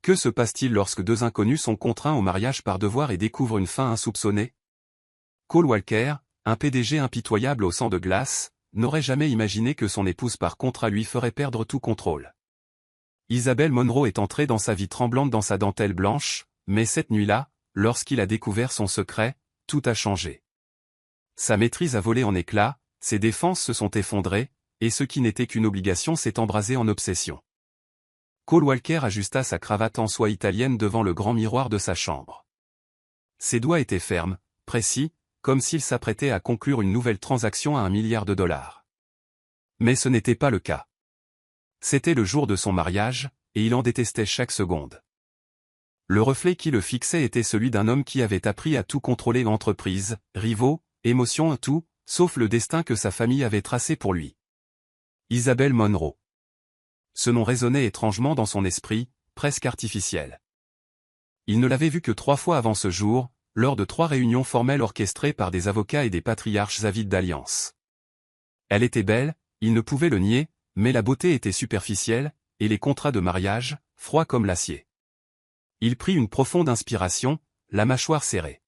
Que se passe-t-il lorsque deux inconnus sont contraints au mariage par devoir et découvrent une fin insoupçonnée? Cole Walker, un PDG impitoyable au sang de glace, n'aurait jamais imaginé que son épouse par contrat lui ferait perdre tout contrôle. Isabelle Monroe est entrée dans sa vie tremblante dans sa dentelle blanche, mais cette nuit-là, lorsqu'il a découvert son secret, tout a changé. Sa maîtrise a volé en éclats, ses défenses se sont effondrées, et ce qui n'était qu'une obligation s'est embrasé en obsession. Cole Walker ajusta sa cravate en soie italienne devant le grand miroir de sa chambre. Ses doigts étaient fermes, précis, comme s'il s'apprêtait à conclure une nouvelle transaction à $1 milliard. Mais ce n'était pas le cas. C'était le jour de son mariage, et il en détestait chaque seconde. Le reflet qui le fixait était celui d'un homme qui avait appris à tout contrôler, entreprise, rivaux, émotions, tout, sauf le destin que sa famille avait tracé pour lui. Isabelle Monroe. Ce nom résonnait étrangement dans son esprit, presque artificiel. Il ne l'avait vue que 3 fois avant ce jour, lors de 3 réunions formelles orchestrées par des avocats et des patriarches avides d'alliance. Elle était belle, il ne pouvait le nier, mais la beauté était superficielle, et les contrats de mariage, froids comme l'acier. Il prit une profonde inspiration, la mâchoire serrée.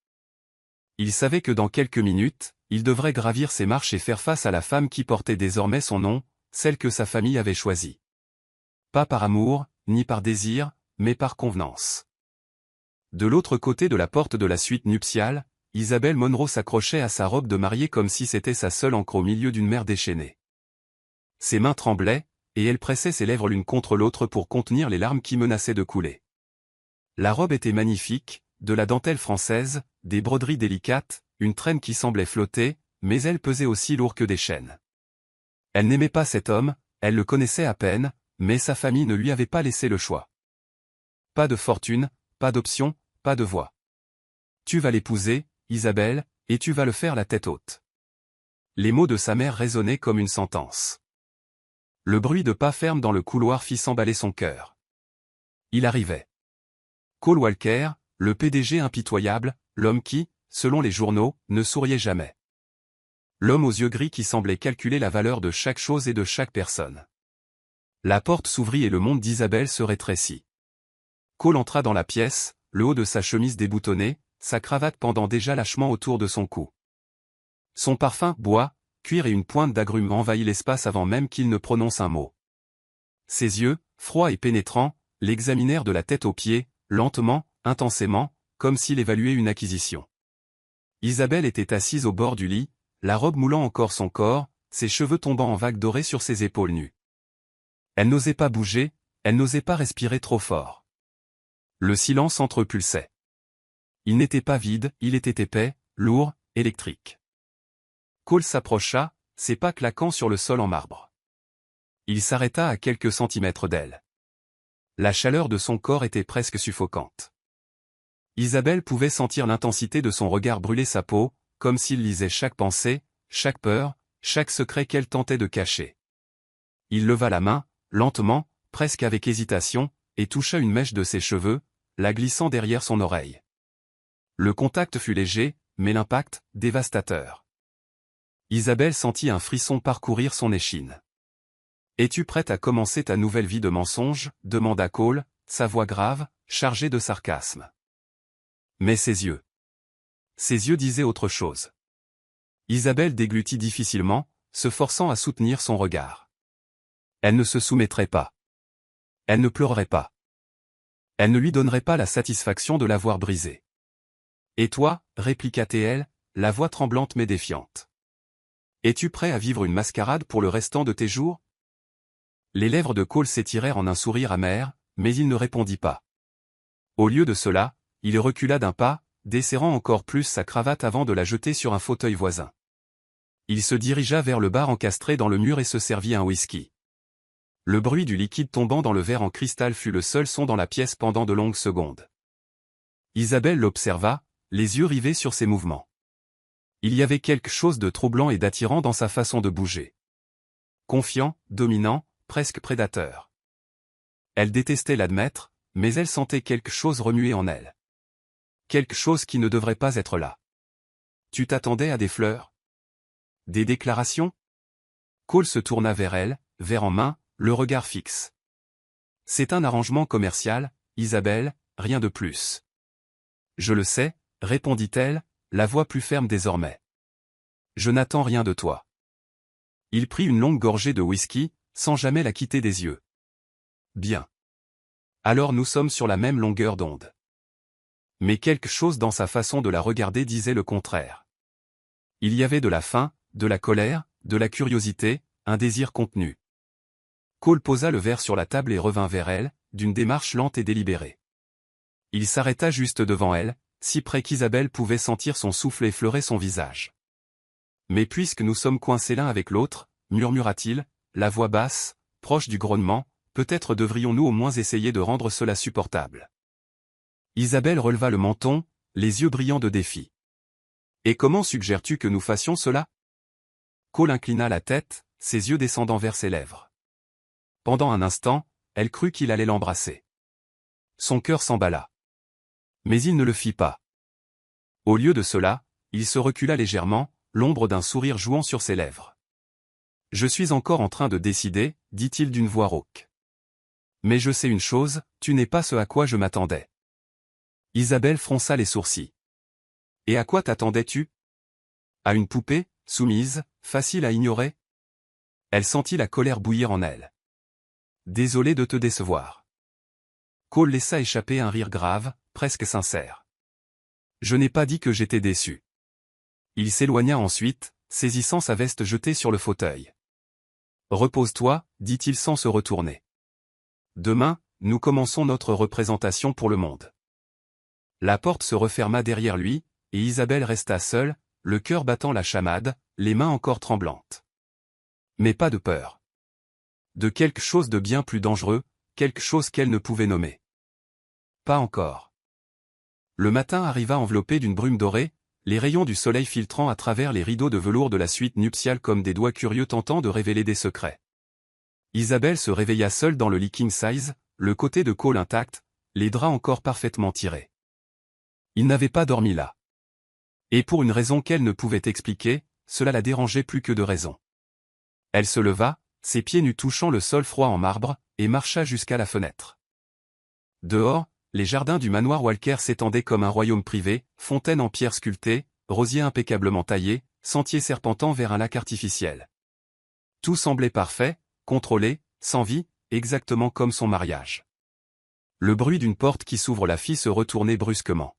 Il savait que dans quelques minutes, il devrait gravir ses marches et faire face à la femme qui portait désormais son nom, celle que sa famille avait choisie. Pas par amour, ni par désir, mais par convenance. De l'autre côté de la porte de la suite nuptiale, Isabelle Monroe s'accrochait à sa robe de mariée comme si c'était sa seule ancre au milieu d'une mer déchaînée. Ses mains tremblaient, et elle pressait ses lèvres l'une contre l'autre pour contenir les larmes qui menaçaient de couler. La robe était magnifique, de la dentelle française, des broderies délicates, une traîne qui semblait flotter, mais elle pesait aussi lourd que des chaînes. Elle n'aimait pas cet homme, elle le connaissait à peine, mais sa famille ne lui avait pas laissé le choix. Pas de fortune, pas d'option, pas de voix. Tu vas l'épouser, Isabelle, et tu vas le faire la tête haute. Les mots de sa mère résonnaient comme une sentence. Le bruit de pas fermes dans le couloir fit s'emballer son cœur. Il arrivait. Cole Walker, le PDG impitoyable, l'homme qui, selon les journaux, ne souriait jamais. L'homme aux yeux gris qui semblait calculer la valeur de chaque chose et de chaque personne. La porte s'ouvrit et le monde d'Isabelle se rétrécit. Cole entra dans la pièce, le haut de sa chemise déboutonné, sa cravate pendant déjà lâchement autour de son cou. Son parfum, bois, cuir et une pointe d'agrumes envahit l'espace avant même qu'il ne prononce un mot. Ses yeux, froids et pénétrants, l'examinèrent de la tête aux pieds, lentement, intensément, comme s'il évaluait une acquisition. Isabelle était assise au bord du lit, la robe moulant encore son corps, ses cheveux tombant en vagues dorées sur ses épaules nues. Elle n'osait pas bouger, elle n'osait pas respirer trop fort. Le silence entrepulsait. Il n'était pas vide, il était épais, lourd, électrique. Cole s'approcha, ses pas claquant sur le sol en marbre. Il s'arrêta à quelques centimètres d'elle. La chaleur de son corps était presque suffocante. Isabelle pouvait sentir l'intensité de son regard brûler sa peau, comme s'il lisait chaque pensée, chaque peur, chaque secret qu'elle tentait de cacher. Il leva la main, lentement, presque avec hésitation, et toucha une mèche de ses cheveux, la glissant derrière son oreille. Le contact fut léger, mais l'impact, dévastateur. Isabelle sentit un frisson parcourir son échine. « Es-tu prête à commencer ta nouvelle vie de mensonge » demanda Cole, sa voix grave, chargée de sarcasme. Mais ses yeux disaient autre chose. Isabelle déglutit difficilement, se forçant à soutenir son regard. Elle ne se soumettrait pas. Elle ne pleurerait pas. Elle ne lui donnerait pas la satisfaction de l'avoir brisé. « Et toi » répliqua-t-elle, la voix tremblante mais défiante. « Es-tu prêt à vivre une mascarade pour le restant de tes jours » Les lèvres de Cole s'étirèrent en un sourire amer, mais il ne répondit pas. Au lieu de cela, il recula d'un pas, desserrant encore plus sa cravate avant de la jeter sur un fauteuil voisin. Il se dirigea vers le bar encastré dans le mur et se servit un whisky. Le bruit du liquide tombant dans le verre en cristal fut le seul son dans la pièce pendant de longues secondes. Isabelle l'observa, les yeux rivés sur ses mouvements. Il y avait quelque chose de troublant et d'attirant dans sa façon de bouger. Confiant, dominant, presque prédateur. Elle détestait l'admettre, mais elle sentait quelque chose remuer en elle. Quelque chose qui ne devrait pas être là. Tu t'attendais à des fleurs? Des déclarations? Cole se tourna vers elle, verre en main, le regard fixe. C'est un arrangement commercial, Isabelle, rien de plus. Je le sais, répondit-elle, la voix plus ferme désormais. Je n'attends rien de toi. Il prit une longue gorgée de whisky, sans jamais la quitter des yeux. Bien. Alors nous sommes sur la même longueur d'onde. Mais quelque chose dans sa façon de la regarder disait le contraire. Il y avait de la faim, de la colère, de la curiosité, un désir contenu. Cole posa le verre sur la table et revint vers elle, d'une démarche lente et délibérée. Il s'arrêta juste devant elle, si près qu'Isabelle pouvait sentir son souffle effleurer son visage. Mais puisque nous sommes coincés l'un avec l'autre, murmura-t-il, la voix basse, proche du grognement, peut-être devrions-nous au moins essayer de rendre cela supportable. Isabelle releva le menton, les yeux brillants de défi. Et comment suggères-tu que nous fassions cela? Cole inclina la tête, ses yeux descendant vers ses lèvres. Pendant un instant, elle crut qu'il allait l'embrasser. Son cœur s'emballa. Mais il ne le fit pas. Au lieu de cela, il se recula légèrement, l'ombre d'un sourire jouant sur ses lèvres. « Je suis encore en train de décider, dit-il d'une voix rauque. Mais je sais une chose, tu n'es pas ce à quoi je m'attendais. » Isabelle fronça les sourcils. « Et à quoi t'attendais-tu? À une poupée, soumise, facile à ignorer ?» Elle sentit la colère bouillir en elle. « Désolé de te décevoir. » Cole laissa échapper un rire grave, presque sincère. « Je n'ai pas dit que j'étais déçu. » Il s'éloigna ensuite, saisissant sa veste jetée sur le fauteuil. « Repose-toi, dit-il sans se retourner. Demain, nous commençons notre représentation pour le monde. » La porte se referma derrière lui, et Isabelle resta seule, le cœur battant la chamade, les mains encore tremblantes. Mais pas de peur. De quelque chose de bien plus dangereux, quelque chose qu'elle ne pouvait nommer. Pas encore. Le matin arriva enveloppé d'une brume dorée, les rayons du soleil filtrant à travers les rideaux de velours de la suite nuptiale comme des doigts curieux tentant de révéler des secrets. Isabelle se réveilla seule dans le lit king size, le côté de Cole intact, les draps encore parfaitement tirés. Il n'avait pas dormi là. Et pour une raison qu'elle ne pouvait expliquer, cela la dérangeait plus que de raison. Elle se leva, ses pieds nus touchant le sol froid en marbre, et marcha jusqu'à la fenêtre. Dehors, les jardins du manoir Walker s'étendaient comme un royaume privé, fontaines en pierre sculptée, rosiers impeccablement taillés, sentiers serpentant vers un lac artificiel. Tout semblait parfait, contrôlé, sans vie, exactement comme son mariage. Le bruit d'une porte qui s'ouvre la fit se retourner brusquement.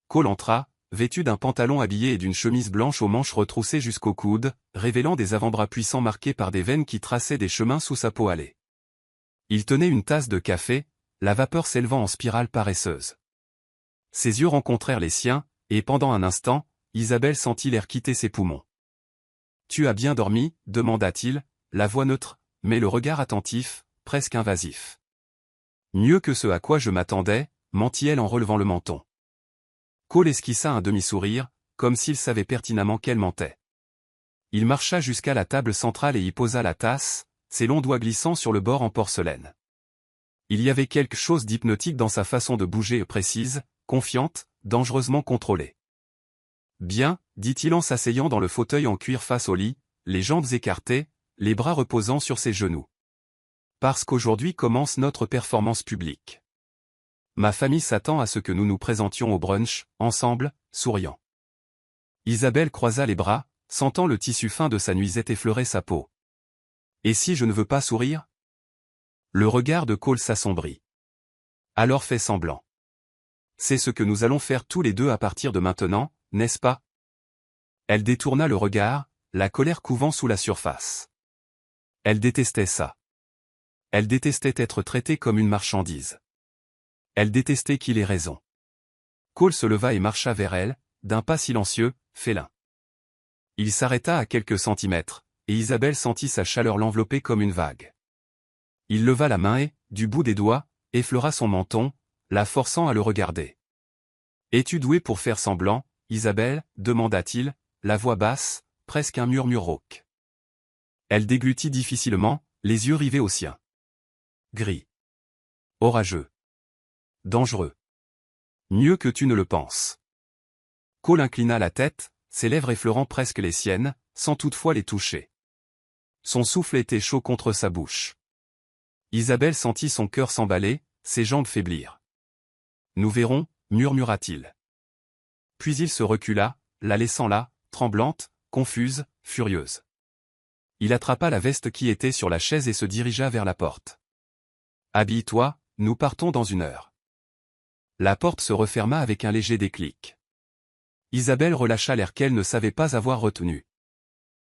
Cole entra, vêtu d'un pantalon habillé et d'une chemise blanche aux manches retroussées jusqu'aux coudes, révélant des avant-bras puissants marqués par des veines qui traçaient des chemins sous sa peau hâlée. Il tenait une tasse de café, la vapeur s'élevant en spirale paresseuse. Ses yeux rencontrèrent les siens, et pendant un instant, Isabelle sentit l'air quitter ses poumons. « Tu as bien dormi ?» demanda-t-il, la voix neutre, mais le regard attentif, presque invasif. « Mieux que ce à quoi je m'attendais » mentit-elle en relevant le menton. Cole esquissa un demi-sourire, comme s'il savait pertinemment qu'elle mentait. Il marcha jusqu'à la table centrale et y posa la tasse, ses longs doigts glissant sur le bord en porcelaine. Il y avait quelque chose d'hypnotique dans sa façon de bouger précise, confiante, dangereusement contrôlée. « Bien, dit-il en s'asseyant dans le fauteuil en cuir face au lit, les jambes écartées, les bras reposant sur ses genoux. Parce qu'aujourd'hui commence notre performance publique. Ma famille s'attend à ce que nous nous présentions au brunch, ensemble, souriant. » Isabelle croisa les bras, sentant le tissu fin de sa nuisette effleurer sa peau. « Et si je ne veux pas sourire ?» Le regard de Cole s'assombrit. « Alors fais semblant. C'est ce que nous allons faire tous les deux à partir de maintenant, n'est-ce pas ?» Elle détourna le regard, la colère couvant sous la surface. Elle détestait ça. Elle détestait être traitée comme une marchandise. Elle détestait qu'il ait raison. Cole se leva et marcha vers elle, d'un pas silencieux, félin. Il s'arrêta à quelques centimètres, et Isabelle sentit sa chaleur l'envelopper comme une vague. Il leva la main et, du bout des doigts, effleura son menton, la forçant à le regarder. « Es-tu douée pour faire semblant, Isabelle ?» demanda-t-il, la voix basse, presque un murmure rauque. Elle déglutit difficilement, les yeux rivés aux siens. Gris. Orageux. Dangereux. Mieux que tu ne le penses. Cole inclina la tête, ses lèvres effleurant presque les siennes, sans toutefois les toucher. Son souffle était chaud contre sa bouche. Isabelle sentit son cœur s'emballer, ses jambes faiblirent. Nous verrons, murmura-t-il. Puis il se recula, la laissant là, tremblante, confuse, furieuse. Il attrapa la veste qui était sur la chaise et se dirigea vers la porte. « Habille-toi, nous partons dans 1 heure. » La porte se referma avec un léger déclic. Isabelle relâcha l'air qu'elle ne savait pas avoir retenu.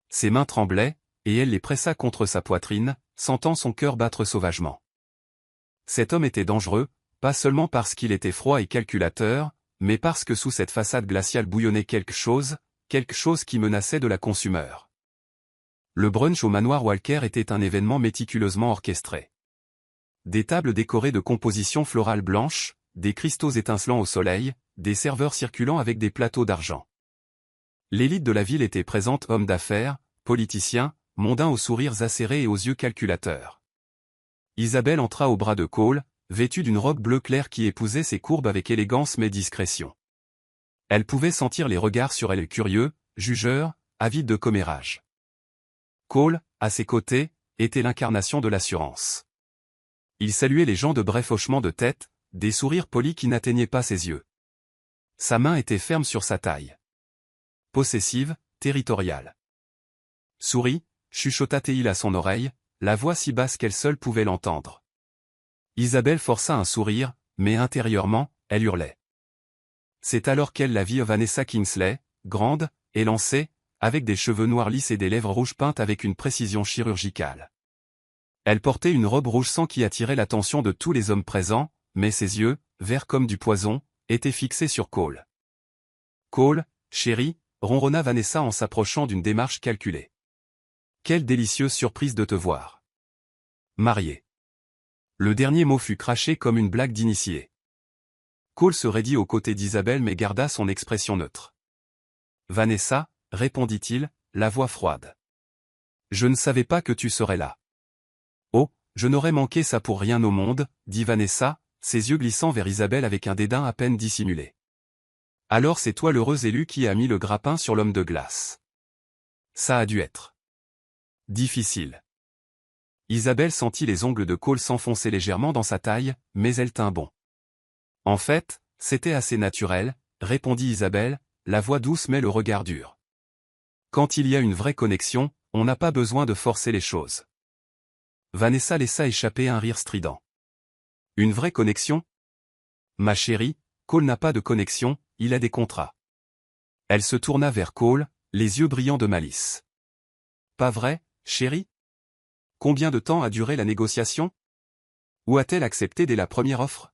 Ses mains tremblaient, et elle les pressa contre sa poitrine, sentant son cœur battre sauvagement. Cet homme était dangereux, pas seulement parce qu'il était froid et calculateur, mais parce que sous cette façade glaciale bouillonnait quelque chose qui menaçait de la consumer. Le brunch au manoir Walker était un événement méticuleusement orchestré. Des tables décorées de compositions florales blanches, des cristaux étincelant au soleil, des serveurs circulant avec des plateaux d'argent. L'élite de la ville était présente, hommes d'affaires, politiciens, mondains aux sourires acérés et aux yeux calculateurs. Isabelle entra au bras de Cole, vêtue d'une robe bleu clair qui épousait ses courbes avec élégance mais discrétion. Elle pouvait sentir les regards sur elle curieux, jugeurs, avides de commérage. Cole, à ses côtés, était l'incarnation de l'assurance. Il saluait les gens de brefs hochements de tête, des sourires polis qui n'atteignaient pas ses yeux. Sa main était ferme sur sa taille. Possessive, territoriale. « Souris », chuchota Théil à son oreille, la voix si basse qu'elle seule pouvait l'entendre. Isabelle força un sourire, mais intérieurement, elle hurlait. C'est alors qu'elle la vit Vanessa Kingsley, grande, élancée, avec des cheveux noirs lisses et des lèvres rouges peintes avec une précision chirurgicale. Elle portait une robe rouge sang qui attirait l'attention de tous les hommes présents, mais ses yeux, verts comme du poison, étaient fixés sur Cole. « Cole, chérie », ronronna Vanessa en s'approchant d'une démarche calculée. « Quelle délicieuse surprise de te voir. Mariée. » Le dernier mot fut craché comme une blague d'initié. Cole se raidit aux côtés d'Isabelle mais garda son expression neutre. « Vanessa », répondit-il, la voix froide. « Je ne savais pas que tu serais là. »« Oh, je n'aurais manqué ça pour rien au monde, » dit Vanessa, ses yeux glissant vers Isabelle avec un dédain à peine dissimulé. « Alors c'est toi l'heureux élu qui a mis le grappin sur l'homme de glace. » Ça a dû être difficile. Isabelle sentit les ongles de Cole s'enfoncer légèrement dans sa taille, mais elle tint bon. « En fait, c'était assez naturel, » répondit Isabelle, la voix douce mais le regard dur. « Quand il y a une vraie connexion, on n'a pas besoin de forcer les choses. » Vanessa laissa échapper un rire strident. « Une vraie connexion ? Ma chérie, Cole n'a pas de connexion, il a des contrats. » Elle se tourna vers Cole, les yeux brillants de malice. « Pas vrai, chérie ? Combien de temps a duré la négociation ? Ou a-t-elle accepté dès la première offre ? »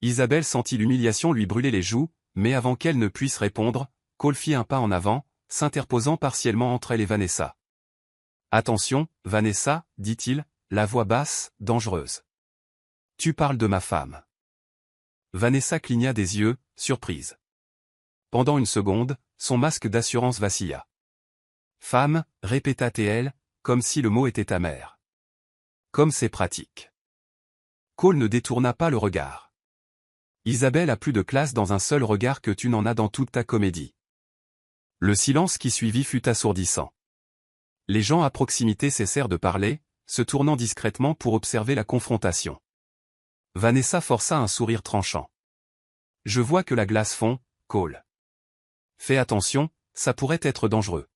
Isabelle sentit l'humiliation lui brûler les joues, mais avant qu'elle ne puisse répondre, Cole fit un pas en avant, s'interposant partiellement entre elle et Vanessa. « Attention, Vanessa, dit-il, la voix basse, dangereuse. Tu parles de ma femme. » Vanessa cligna des yeux, surprise. Pendant une seconde, son masque d'assurance vacilla. « Femme, répéta-t-elle, comme si le mot était amer. Comme c'est pratique. » Cole ne détourna pas le regard. « Isabelle a plus de classe dans un seul regard que tu n'en as dans toute ta comédie. » Le silence qui suivit fut assourdissant. Les gens à proximité cessèrent de parler, se tournant discrètement pour observer la confrontation. Vanessa força un sourire tranchant. « Je vois que la glace fond, Cole. Fais attention, ça pourrait être dangereux. »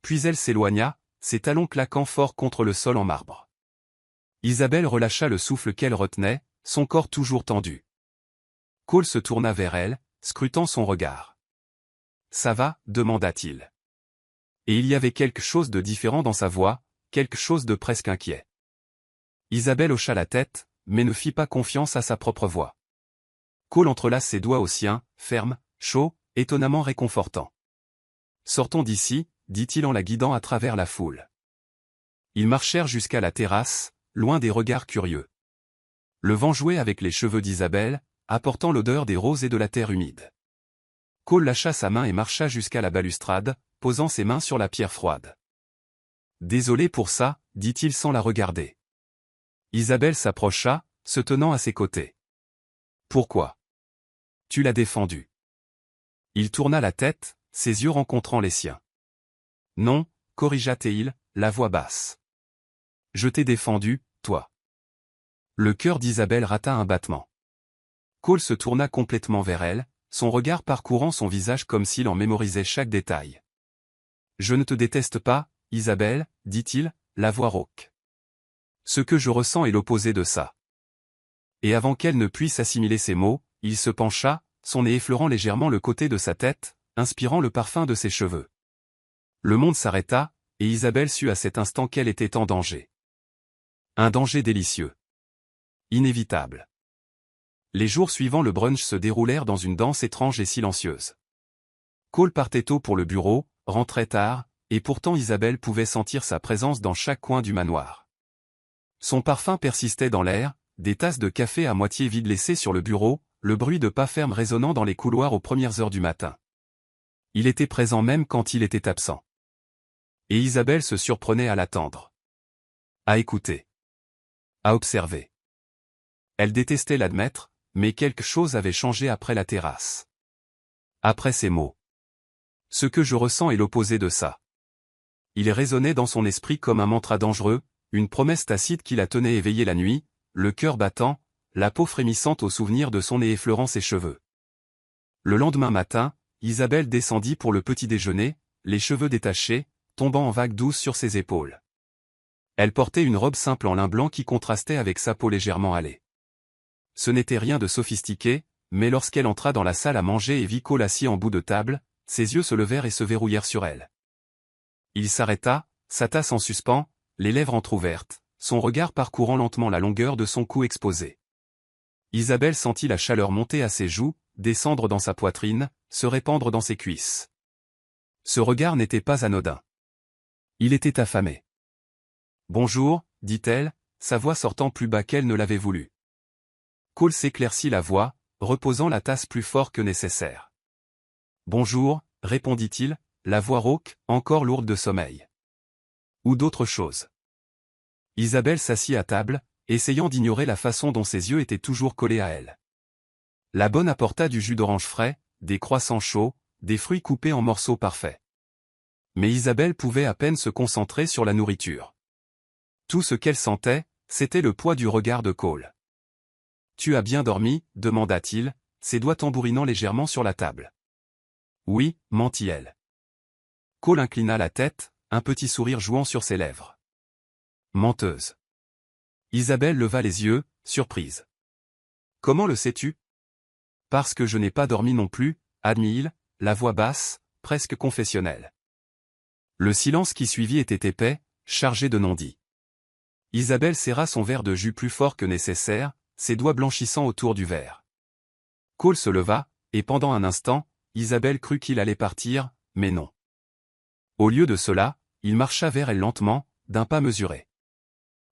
Puis elle s'éloigna, ses talons claquant fort contre le sol en marbre. Isabelle relâcha le souffle qu'elle retenait, son corps toujours tendu. Cole se tourna vers elle, scrutant son regard. « Ça va ?» demanda-t-il. Et il y avait quelque chose de différent dans sa voix, quelque chose de presque inquiet. Isabelle hocha la tête, mais ne fit pas confiance à sa propre voix. Cole entrelaça ses doigts aux siens, ferme, chaud, étonnamment réconfortant. « Sortons d'ici, » dit-il en la guidant à travers la foule. Ils marchèrent jusqu'à la terrasse, loin des regards curieux. Le vent jouait avec les cheveux d'Isabelle, apportant l'odeur des roses et de la terre humide. Cole lâcha sa main et marcha jusqu'à la balustrade, posant ses mains sur la pierre froide. « Désolé pour ça, » dit-il sans la regarder. Isabelle s'approcha, se tenant à ses côtés. « Pourquoi ? Tu l'as défendu. » Il tourna la tête, ses yeux rencontrant les siens. « Non, » corrigea Théil, la voix basse. « Je t'ai défendu, toi. » Le cœur d'Isabelle rata un battement. Cole se tourna complètement vers elle, son regard parcourant son visage comme s'il en mémorisait chaque détail. « Je ne te déteste pas, Isabelle, dit-il, la voix rauque. Ce que je ressens est l'opposé de ça. » Et avant qu'elle ne puisse assimiler ces mots, il se pencha, son nez effleurant légèrement le côté de sa tête, inspirant le parfum de ses cheveux. Le monde s'arrêta, et Isabelle sut à cet instant qu'elle était en danger. Un danger délicieux. Inévitable. Les jours suivant le brunch se déroulèrent dans une danse étrange et silencieuse. Cole partait tôt pour le bureau, rentrait tard, et pourtant Isabelle pouvait sentir sa présence dans chaque coin du manoir. Son parfum persistait dans l'air, des tasses de café à moitié vides laissées sur le bureau, le bruit de pas fermes résonnant dans les couloirs aux premières heures du matin. Il était présent même quand il était absent. Et Isabelle se surprenait à l'attendre. À écouter. À observer. Elle détestait l'admettre, mais quelque chose avait changé après la terrasse. Après ces mots. Ce que je ressens est l'opposé de ça. Il résonnait dans son esprit comme un mantra dangereux, une promesse tacite qui la tenait éveillée la nuit, le cœur battant, la peau frémissante au souvenir de son nez effleurant ses cheveux. Le lendemain matin, Isabelle descendit pour le petit déjeuner, les cheveux détachés, tombant en vagues douces sur ses épaules. Elle portait une robe simple en lin blanc qui contrastait avec sa peau légèrement hâlée. Ce n'était rien de sophistiqué, mais lorsqu'elle entra dans la salle à manger et vit Cole assis en bout de table, ses yeux se levèrent et se verrouillèrent sur elle. Il s'arrêta, sa tasse en suspens, les lèvres entr'ouvertes, son regard parcourant lentement la longueur de son cou exposé. Isabelle sentit la chaleur monter à ses joues, descendre dans sa poitrine, se répandre dans ses cuisses. Ce regard n'était pas anodin. Il était affamé. « Bonjour, dit-elle, sa voix sortant plus bas qu'elle ne l'avait voulu. Cole s'éclaircit la voix, reposant la tasse plus fort que nécessaire. « Bonjour, répondit-il, la voix rauque, encore lourde de sommeil. Ou d'autre chose. » Isabelle s'assit à table, essayant d'ignorer la façon dont ses yeux étaient toujours collés à elle. La bonne apporta du jus d'orange frais, des croissants chauds, des fruits coupés en morceaux parfaits. Mais Isabelle pouvait à peine se concentrer sur la nourriture. Tout ce qu'elle sentait, c'était le poids du regard de Cole. « Tu as bien dormi ?» demanda-t-il, ses doigts tambourinant légèrement sur la table. « Oui, mentit-elle. » Cole inclina la tête, un petit sourire jouant sur ses lèvres. « Menteuse. » Isabelle leva les yeux, surprise. « Comment le sais-tu ? » « Parce que je n'ai pas dormi non plus, » admit-il, la voix basse, presque confessionnelle. Le silence qui suivit était épais, chargé de non-dits. Isabelle serra son verre de jus plus fort que nécessaire, ses doigts blanchissant autour du verre. Cole se leva, et pendant un instant, Isabelle crut qu'il allait partir, mais non. Au lieu de cela, il marcha vers elle lentement, d'un pas mesuré.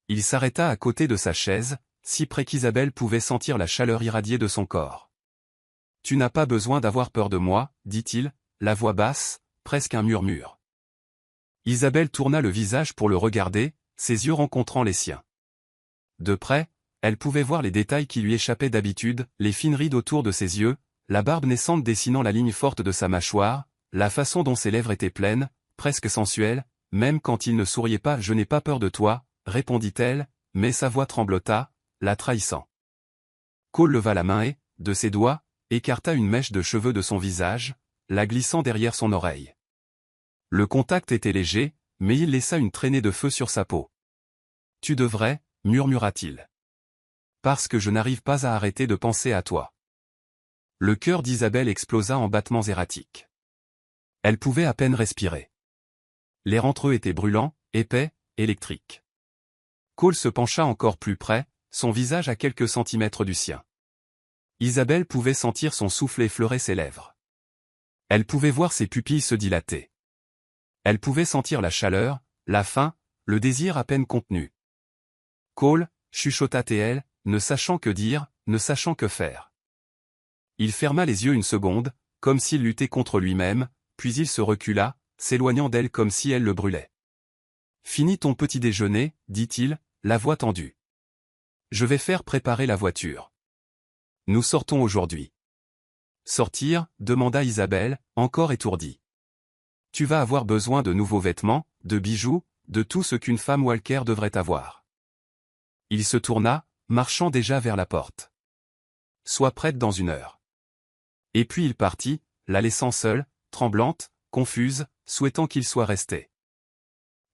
Il s'arrêta à côté de sa chaise, si près qu'Isabelle pouvait sentir la chaleur irradier de son corps. « Tu n'as pas besoin d'avoir peur de moi, » dit-il, la voix basse, presque un murmure. Isabelle tourna le visage pour le regarder, ses yeux rencontrant les siens. De près, elle pouvait voir les détails qui lui échappaient d'habitude, les fines rides autour de ses yeux, la barbe naissante dessinant la ligne forte de sa mâchoire, la façon dont ses lèvres étaient pleines, presque sensuelles, même quand il ne souriait pas. « Je n'ai pas peur de toi, » répondit-elle, mais sa voix tremblota, la trahissant. Cole leva la main et, de ses doigts, écarta une mèche de cheveux de son visage, la glissant derrière son oreille. Le contact était léger, mais il laissa une traînée de feu sur sa peau. « Tu devrais, » murmura-t-il. « Parce que je n'arrive pas à arrêter de penser à toi. » Le cœur d'Isabelle explosa en battements erratiques. Elle pouvait à peine respirer. L'air entre eux était brûlant, épais, électrique. Cole se pencha encore plus près, son visage à quelques centimètres du sien. Isabelle pouvait sentir son souffle effleurer ses lèvres. Elle pouvait voir ses pupilles se dilater. Elle pouvait sentir la chaleur, la faim, le désir à peine contenu. « Cole » chuchota-t-elle, ne sachant que dire, ne sachant que faire. Il ferma les yeux une seconde, comme s'il luttait contre lui-même, puis il se recula, s'éloignant d'elle comme si elle le brûlait. « Finis ton petit déjeuner, dit-il, la voix tendue. Je vais faire préparer la voiture. Nous sortons aujourd'hui. » « Sortir ?» demanda Isabelle, encore étourdie. « Tu vas avoir besoin de nouveaux vêtements, de bijoux, de tout ce qu'une femme Walker devrait avoir. » Il se tourna, marchant déjà vers la porte. Sois prête dans 1 heure. Et puis il partit, la laissant seule, tremblante, confuse, souhaitant qu'il soit resté.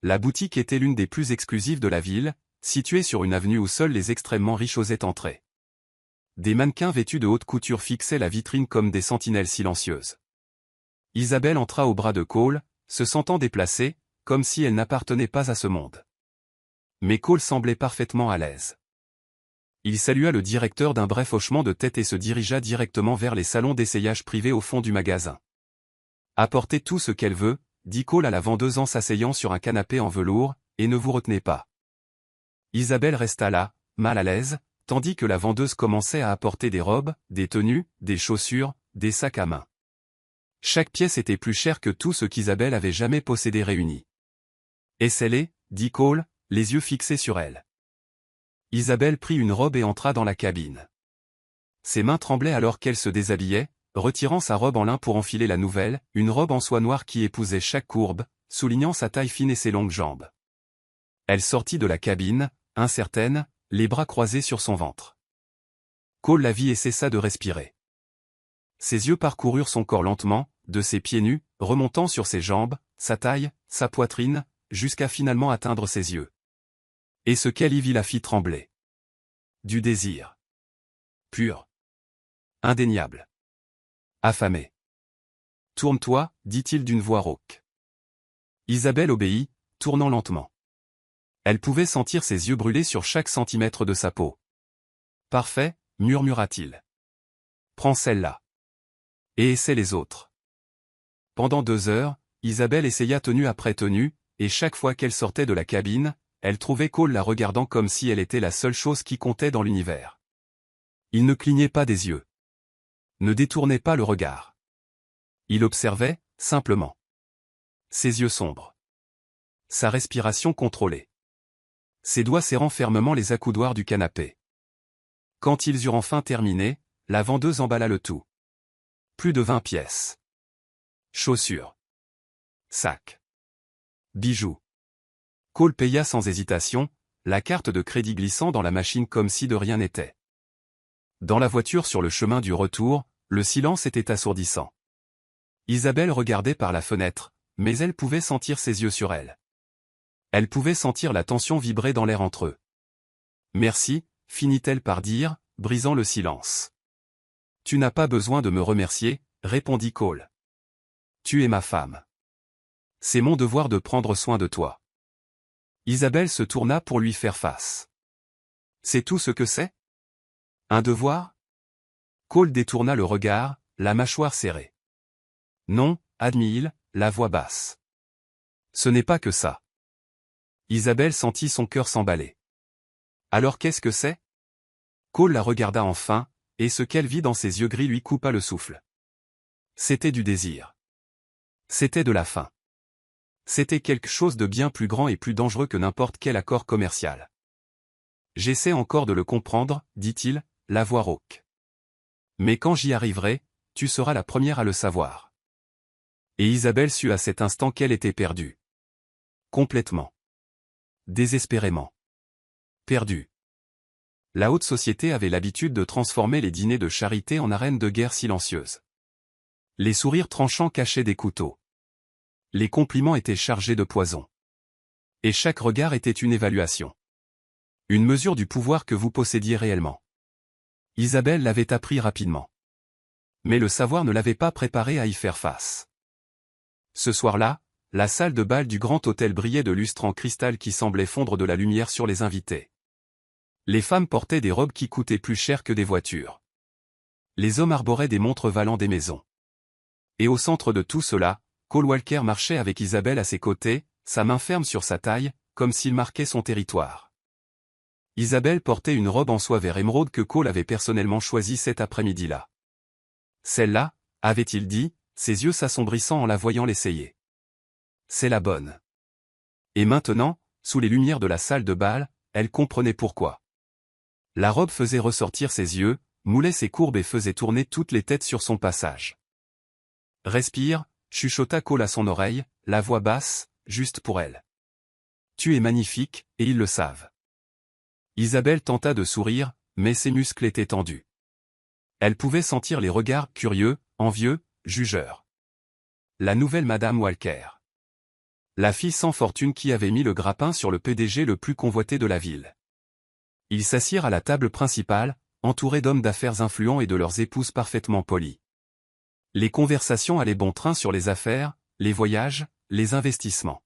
La boutique était l'une des plus exclusives de la ville, située sur une avenue où seuls les extrêmement riches osaient entrer. Des mannequins vêtus de haute couture fixaient la vitrine comme des sentinelles silencieuses. Isabelle entra au bras de Cole, se sentant déplacée, comme si elle n'appartenait pas à ce monde. Mais Cole semblait parfaitement à l'aise. Il salua le directeur d'un bref hochement de tête et se dirigea directement vers les salons d'essayage privés au fond du magasin. « Apportez tout ce qu'elle veut, » dit Cole à la vendeuse en s'asseyant sur un canapé en velours, « et ne vous retenez pas. » Isabelle resta là, mal à l'aise, tandis que la vendeuse commençait à apporter des robes, des tenues, des chaussures, des sacs à main. Chaque pièce était plus chère que tout ce qu'Isabelle avait jamais possédé réuni. « Essaie-les, » dit Cole, les yeux fixés sur elle. Isabelle prit une robe et entra dans la cabine. Ses mains tremblaient alors qu'elle se déshabillait, retirant sa robe en lin pour enfiler la nouvelle, une robe en soie noire qui épousait chaque courbe, soulignant sa taille fine et ses longues jambes. Elle sortit de la cabine, incertaine, les bras croisés sur son ventre. Cole la vit et cessa de respirer. Ses yeux parcoururent son corps lentement, de ses pieds nus, remontant sur ses jambes, sa taille, sa poitrine, jusqu'à finalement atteindre ses yeux. Et ce qu'elle y vit la fit trembler. Du désir. Pur. Indéniable. Affamé. « Tourne-toi, dit-il d'une voix rauque. Isabelle obéit, tournant lentement. Elle pouvait sentir ses yeux brûler sur chaque centimètre de sa peau. « Parfait, murmura-t-il. Prends celle-là. Et essaie les autres. » Pendant 2 heures, Isabelle essaya tenue après tenue, et chaque fois qu'elle sortait de la cabine, elle trouvait Cole la regardant comme si elle était la seule chose qui comptait dans l'univers. Il ne clignait pas des yeux. Ne détournait pas le regard. Il observait, simplement. Ses yeux sombres. Sa respiration contrôlée. Ses doigts serrant fermement les accoudoirs du canapé. Quand ils eurent enfin terminé, la vendeuse emballa le tout. Plus de 20 pièces. Chaussures. Sacs. Bijoux. Cole paya sans hésitation, la carte de crédit glissant dans la machine comme si de rien n'était. Dans la voiture sur le chemin du retour, le silence était assourdissant. Isabelle regardait par la fenêtre, mais elle pouvait sentir ses yeux sur elle. Elle pouvait sentir la tension vibrer dans l'air entre eux. « Merci », finit-elle par dire, brisant le silence. « Tu n'as pas besoin de me remercier », répondit Cole. « Tu es ma femme. C'est mon devoir de prendre soin de toi. » Isabelle se tourna pour lui faire face. « C'est tout ce que c'est ? Un devoir ?» Cole détourna le regard, la mâchoire serrée. « Non, » admit-il, la voix basse. « Ce n'est pas que ça. » Isabelle sentit son cœur s'emballer. « Alors qu'est-ce que c'est ?» Cole la regarda enfin, et ce qu'elle vit dans ses yeux gris lui coupa le souffle. C'était du désir. C'était de la faim. C'était quelque chose de bien plus grand et plus dangereux que n'importe quel accord commercial. « J'essaie encore de le comprendre, » dit-il, la voix rauque. « Mais quand j'y arriverai, tu seras la première à le savoir. » Et Isabelle sut à cet instant qu'elle était perdue. Complètement. Désespérément. Perdue. La haute société avait l'habitude de transformer les dîners de charité en arènes de guerre silencieuses. Les sourires tranchants cachaient des couteaux. Les compliments étaient chargés de poison. Et chaque regard était une évaluation. Une mesure du pouvoir que vous possédiez réellement. Isabelle l'avait appris rapidement. Mais le savoir ne l'avait pas préparée à y faire face. Ce soir-là, la salle de bal du grand hôtel brillait de lustres en cristal qui semblaient fondre de la lumière sur les invités. Les femmes portaient des robes qui coûtaient plus cher que des voitures. Les hommes arboraient des montres valant des maisons. Et au centre de tout cela, Cole Walker marchait avec Isabelle à ses côtés, sa main ferme sur sa taille, comme s'il marquait son territoire. Isabelle portait une robe en soie vert émeraude que Cole avait personnellement choisie cet après-midi-là. Celle-là, avait-il dit, ses yeux s'assombrissant en la voyant l'essayer. C'est la bonne. Et maintenant, sous les lumières de la salle de bal, elle comprenait pourquoi. La robe faisait ressortir ses yeux, moulait ses courbes et faisait tourner toutes les têtes sur son passage. « Respire », chuchota Cole à son oreille, la voix basse, juste pour elle. « Tu es magnifique, et ils le savent. » Isabelle tenta de sourire, mais ses muscles étaient tendus. Elle pouvait sentir les regards curieux, envieux, jugeurs. La nouvelle Madame Walker. La fille sans fortune qui avait mis le grappin sur le PDG le plus convoité de la ville. Ils s'assirent à la table principale, entourés d'hommes d'affaires influents et de leurs épouses parfaitement polies. Les conversations allaient bon train sur les affaires, les voyages, les investissements.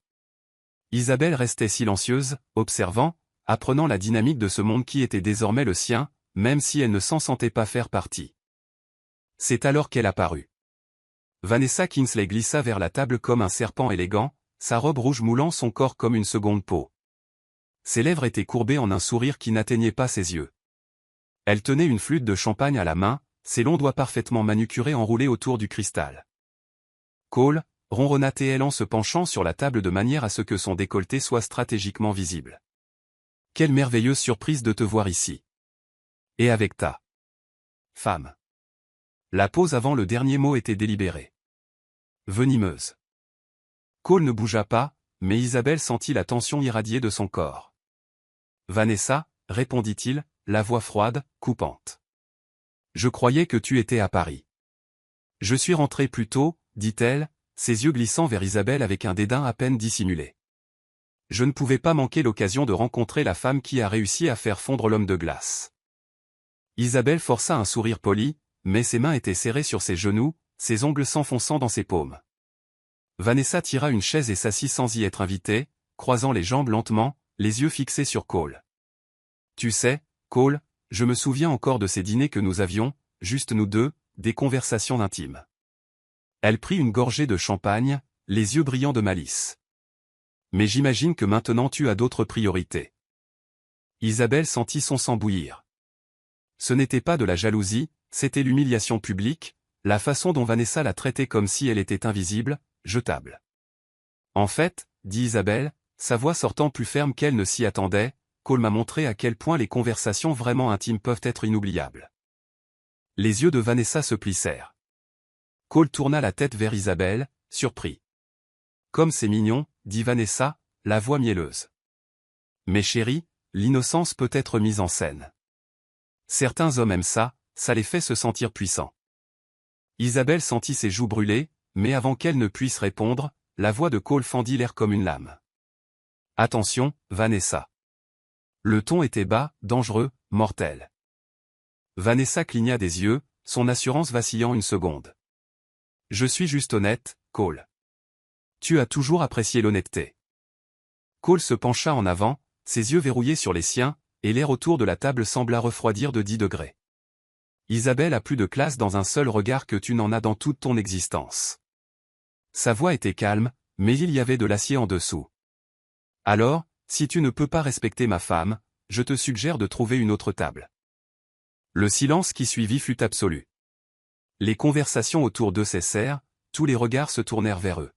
Isabelle restait silencieuse, observant, apprenant la dynamique de ce monde qui était désormais le sien, même si elle ne s'en sentait pas faire partie. C'est alors qu'elle apparut. Vanessa Kingsley glissa vers la table comme un serpent élégant, sa robe rouge moulant son corps comme une seconde peau. Ses lèvres étaient courbées en un sourire qui n'atteignait pas ses yeux. Elle tenait une flûte de champagne à la main, ses longs doigts parfaitement manucurés enroulés autour du cristal. Cole, ronronna-t-elle en se penchant sur la table de manière à ce que son décolleté soit stratégiquement visible. Quelle merveilleuse surprise de te voir ici. Et avec ta femme. La pause avant le dernier mot était délibérée. Venimeuse. Cole ne bougea pas, mais Isabelle sentit la tension irradier de son corps. Vanessa, répondit-il, la voix froide, coupante. Je croyais que tu étais à Paris. Je suis rentré plus tôt, dit-elle, ses yeux glissant vers Isabelle avec un dédain à peine dissimulé. Je ne pouvais pas manquer l'occasion de rencontrer la femme qui a réussi à faire fondre l'homme de glace. Isabelle força un sourire poli, mais ses mains étaient serrées sur ses genoux, ses ongles s'enfonçant dans ses paumes. Vanessa tira une chaise et s'assit sans y être invitée, croisant les jambes lentement, les yeux fixés sur Cole. Tu sais, Cole, je me souviens encore de ces dîners que nous avions, juste nous deux, des conversations intimes. Elle prit une gorgée de champagne, les yeux brillants de malice. Mais j'imagine que maintenant tu as d'autres priorités. Isabelle sentit son sang bouillir. Ce n'était pas de la jalousie, c'était l'humiliation publique, la façon dont Vanessa la traitait comme si elle était invisible, jetable. En fait, dit Isabelle, sa voix sortant plus ferme qu'elle ne s'y attendait, Cole m'a montré à quel point les conversations vraiment intimes peuvent être inoubliables. Les yeux de Vanessa se plissèrent. Cole tourna la tête vers Isabelle, surpris. Comme c'est mignon, dit Vanessa, la voix mielleuse. Mais chérie, l'innocence peut être mise en scène. Certains hommes aiment ça, ça les fait se sentir puissants. Isabelle sentit ses joues brûler, mais avant qu'elle ne puisse répondre, la voix de Cole fendit l'air comme une lame. Attention, Vanessa. Le ton était bas, dangereux, mortel. Vanessa cligna des yeux, son assurance vacillant une seconde. Je suis juste honnête, Cole. Tu as toujours apprécié l'honnêteté. Cole se pencha en avant, ses yeux verrouillés sur les siens, et l'air autour de la table sembla refroidir de 10 degrés. Isabelle a plus de classe dans un seul regard que tu n'en as dans toute ton existence. Sa voix était calme, mais il y avait de l'acier en dessous. Alors, si tu ne peux pas respecter ma femme, je te suggère de trouver une autre table. Le silence qui suivit fut absolu. Les conversations autour d'eux cessèrent, tous les regards se tournèrent vers eux.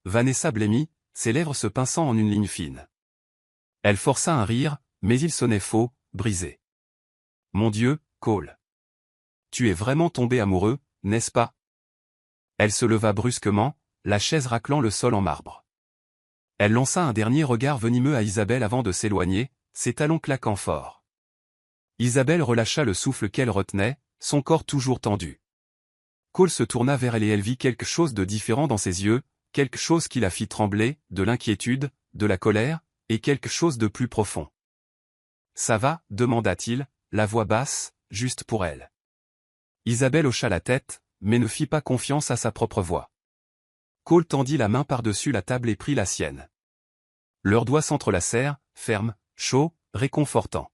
Vanessa blêmit, ses lèvres se pinçant en une ligne fine. Elle força un rire, mais il sonnait faux, brisé. Mon Dieu, Cole. Tu es vraiment tombé amoureux, n'est-ce pas? Elle se leva brusquement, la chaise raclant le sol en marbre. Elle lança un dernier regard venimeux à Isabelle avant de s'éloigner, ses talons claquant fort. Isabelle relâcha le souffle qu'elle retenait, son corps toujours tendu. Cole se tourna vers elle et elle vit quelque chose de différent dans ses yeux, quelque chose qui la fit trembler, de l'inquiétude, de la colère, et quelque chose de plus profond. Ça va, demanda-t-il, la voix basse, juste pour elle. Isabelle hocha la tête, mais ne fit pas confiance à sa propre voix. Cole tendit la main par-dessus la table et prit la sienne. Leurs doigts s'entrelacèrent, fermes, chauds, réconfortants.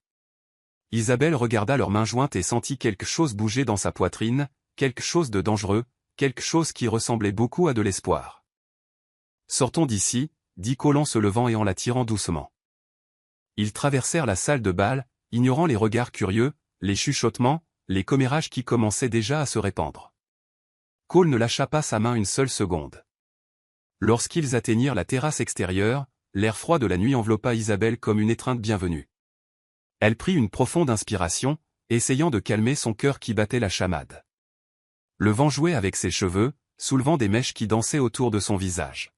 Isabelle regarda leurs mains jointes et sentit quelque chose bouger dans sa poitrine, quelque chose de dangereux, quelque chose qui ressemblait beaucoup à de l'espoir. Sortons d'ici, dit Cole en se levant et en la tirant doucement. Ils traversèrent la salle de bal, ignorant les regards curieux, les chuchotements, les commérages qui commençaient déjà à se répandre. Cole ne lâcha pas sa main une seule seconde. Lorsqu'ils atteignirent la terrasse extérieure, l'air froid de la nuit enveloppa Isabelle comme une étreinte bienvenue. Elle prit une profonde inspiration, essayant de calmer son cœur qui battait la chamade. Le vent jouait avec ses cheveux, soulevant des mèches qui dansaient autour de son visage.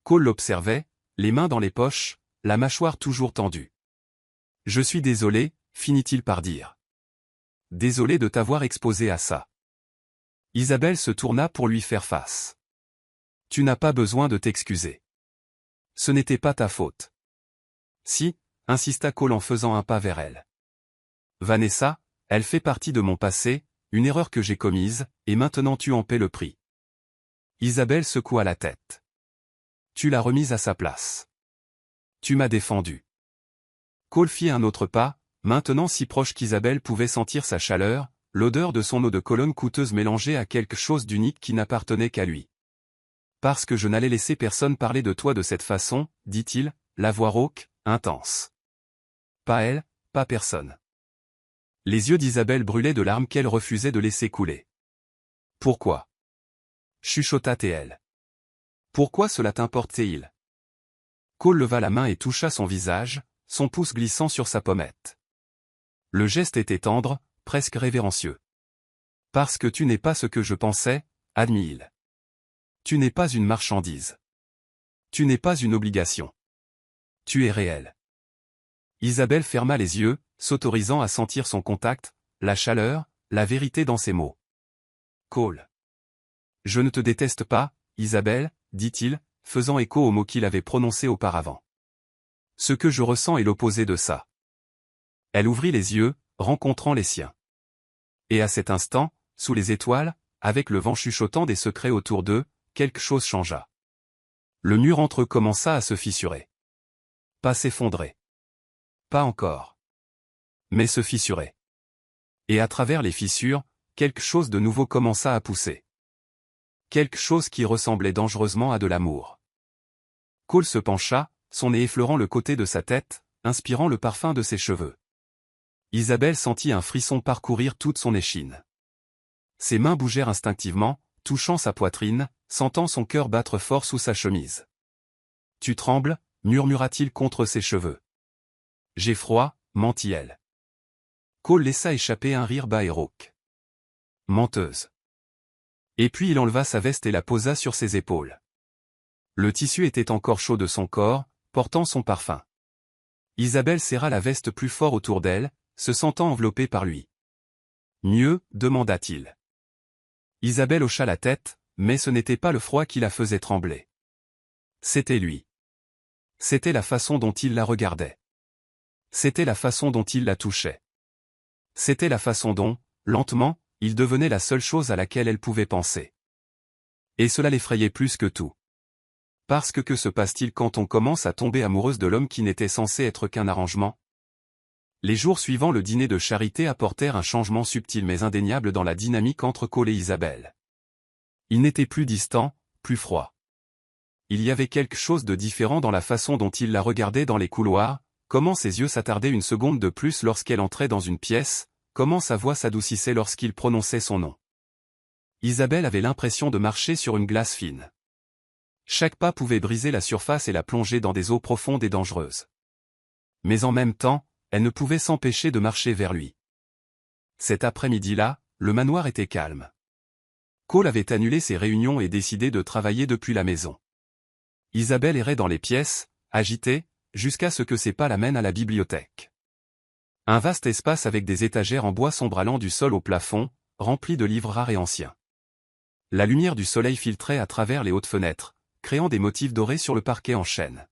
Cole l'observait, les mains dans les poches, la mâchoire toujours tendue. Je suis désolé, finit-il par dire. Désolé de t'avoir exposé à ça. Isabelle se tourna pour lui faire face. Tu n'as pas besoin de t'excuser. Ce n'était pas ta faute. Si, insista Cole en faisant un pas vers elle. Vanessa, elle fait partie de mon passé, une erreur que j'ai commise, et maintenant tu en paies le prix. Isabelle secoua la tête. Tu l'as remise à sa place. Tu m'as défendu. Cole fit un autre pas, maintenant si proche qu'Isabelle pouvait sentir sa chaleur, l'odeur de son eau de Cologne coûteuse mélangée à quelque chose d'unique qui n'appartenait qu'à lui. Parce que je n'allais laisser personne parler de toi de cette façon, dit-il, la voix rauque, intense. Pas elle, pas personne. Les yeux d'Isabelle brûlaient de larmes qu'elle refusait de laisser couler. Pourquoi? Chuchota-t-elle. Pourquoi cela t'importe-t-il? Cole leva la main et toucha son visage, son pouce glissant sur sa pommette. Le geste était tendre, presque révérencieux. Parce que tu n'es pas ce que je pensais, admit-il. Tu n'es pas une marchandise. Tu n'es pas une obligation. Tu es réel. Isabelle ferma les yeux, s'autorisant à sentir son contact, la chaleur, la vérité dans ses mots. Cole. Je ne te déteste pas, Isabelle, dit-il, faisant écho aux mots qu'il avait prononcés auparavant. Ce que je ressens est l'opposé de ça. Elle ouvrit les yeux, rencontrant les siens. Et à cet instant, sous les étoiles, avec le vent chuchotant des secrets autour d'eux, quelque chose changea. Le mur entre eux commença à se fissurer. Pas s'effondrer. Pas encore. Mais se fissurer. Et à travers les fissures, quelque chose de nouveau commença à pousser. Quelque chose qui ressemblait dangereusement à de l'amour. Cole se pencha, son nez effleurant le côté de sa tête, inspirant le parfum de ses cheveux. Isabelle sentit un frisson parcourir toute son échine. Ses mains bougèrent instinctivement, touchant sa poitrine, sentant son cœur battre fort sous sa chemise. « Tu trembles » murmura-t-il contre ses cheveux. « J'ai froid » mentit-elle. Cole laissa échapper un rire bas et rauque. « Menteuse. » Et puis il enleva sa veste et la posa sur ses épaules. Le tissu était encore chaud de son corps, portant son parfum. Isabelle serra la veste plus fort autour d'elle, se sentant enveloppée par lui. « Mieux » demanda-t-il. Isabelle hocha la tête, mais ce n'était pas le froid qui la faisait trembler. C'était lui. C'était la façon dont il la regardait. C'était la façon dont il la touchait. C'était la façon dont, lentement, il devenait la seule chose à laquelle elle pouvait penser. Et cela l'effrayait plus que tout. Parce que se passe-t-il quand on commence à tomber amoureuse de l'homme qui n'était censé être qu'un arrangement? Les jours suivant le dîner de charité apportèrent un changement subtil mais indéniable dans la dynamique entre Cole et Isabelle. Il n'était plus distant, plus froid. Il y avait quelque chose de différent dans la façon dont il la regardait dans les couloirs, comment ses yeux s'attardaient une seconde de plus lorsqu'elle entrait dans une pièce, comment sa voix s'adoucissait lorsqu'il prononçait son nom. Isabelle avait l'impression de marcher sur une glace fine. Chaque pas pouvait briser la surface et la plonger dans des eaux profondes et dangereuses. Mais en même temps, elle ne pouvait s'empêcher de marcher vers lui. Cet après-midi-là, le manoir était calme. Cole avait annulé ses réunions et décidé de travailler depuis la maison. Isabelle errait dans les pièces, agitée, jusqu'à ce que ses pas l'amènent à la bibliothèque. Un vaste espace avec des étagères en bois sombre allant du sol au plafond, rempli de livres rares et anciens. La lumière du soleil filtrait à travers les hautes fenêtres, créant des motifs dorés sur le parquet en chêne.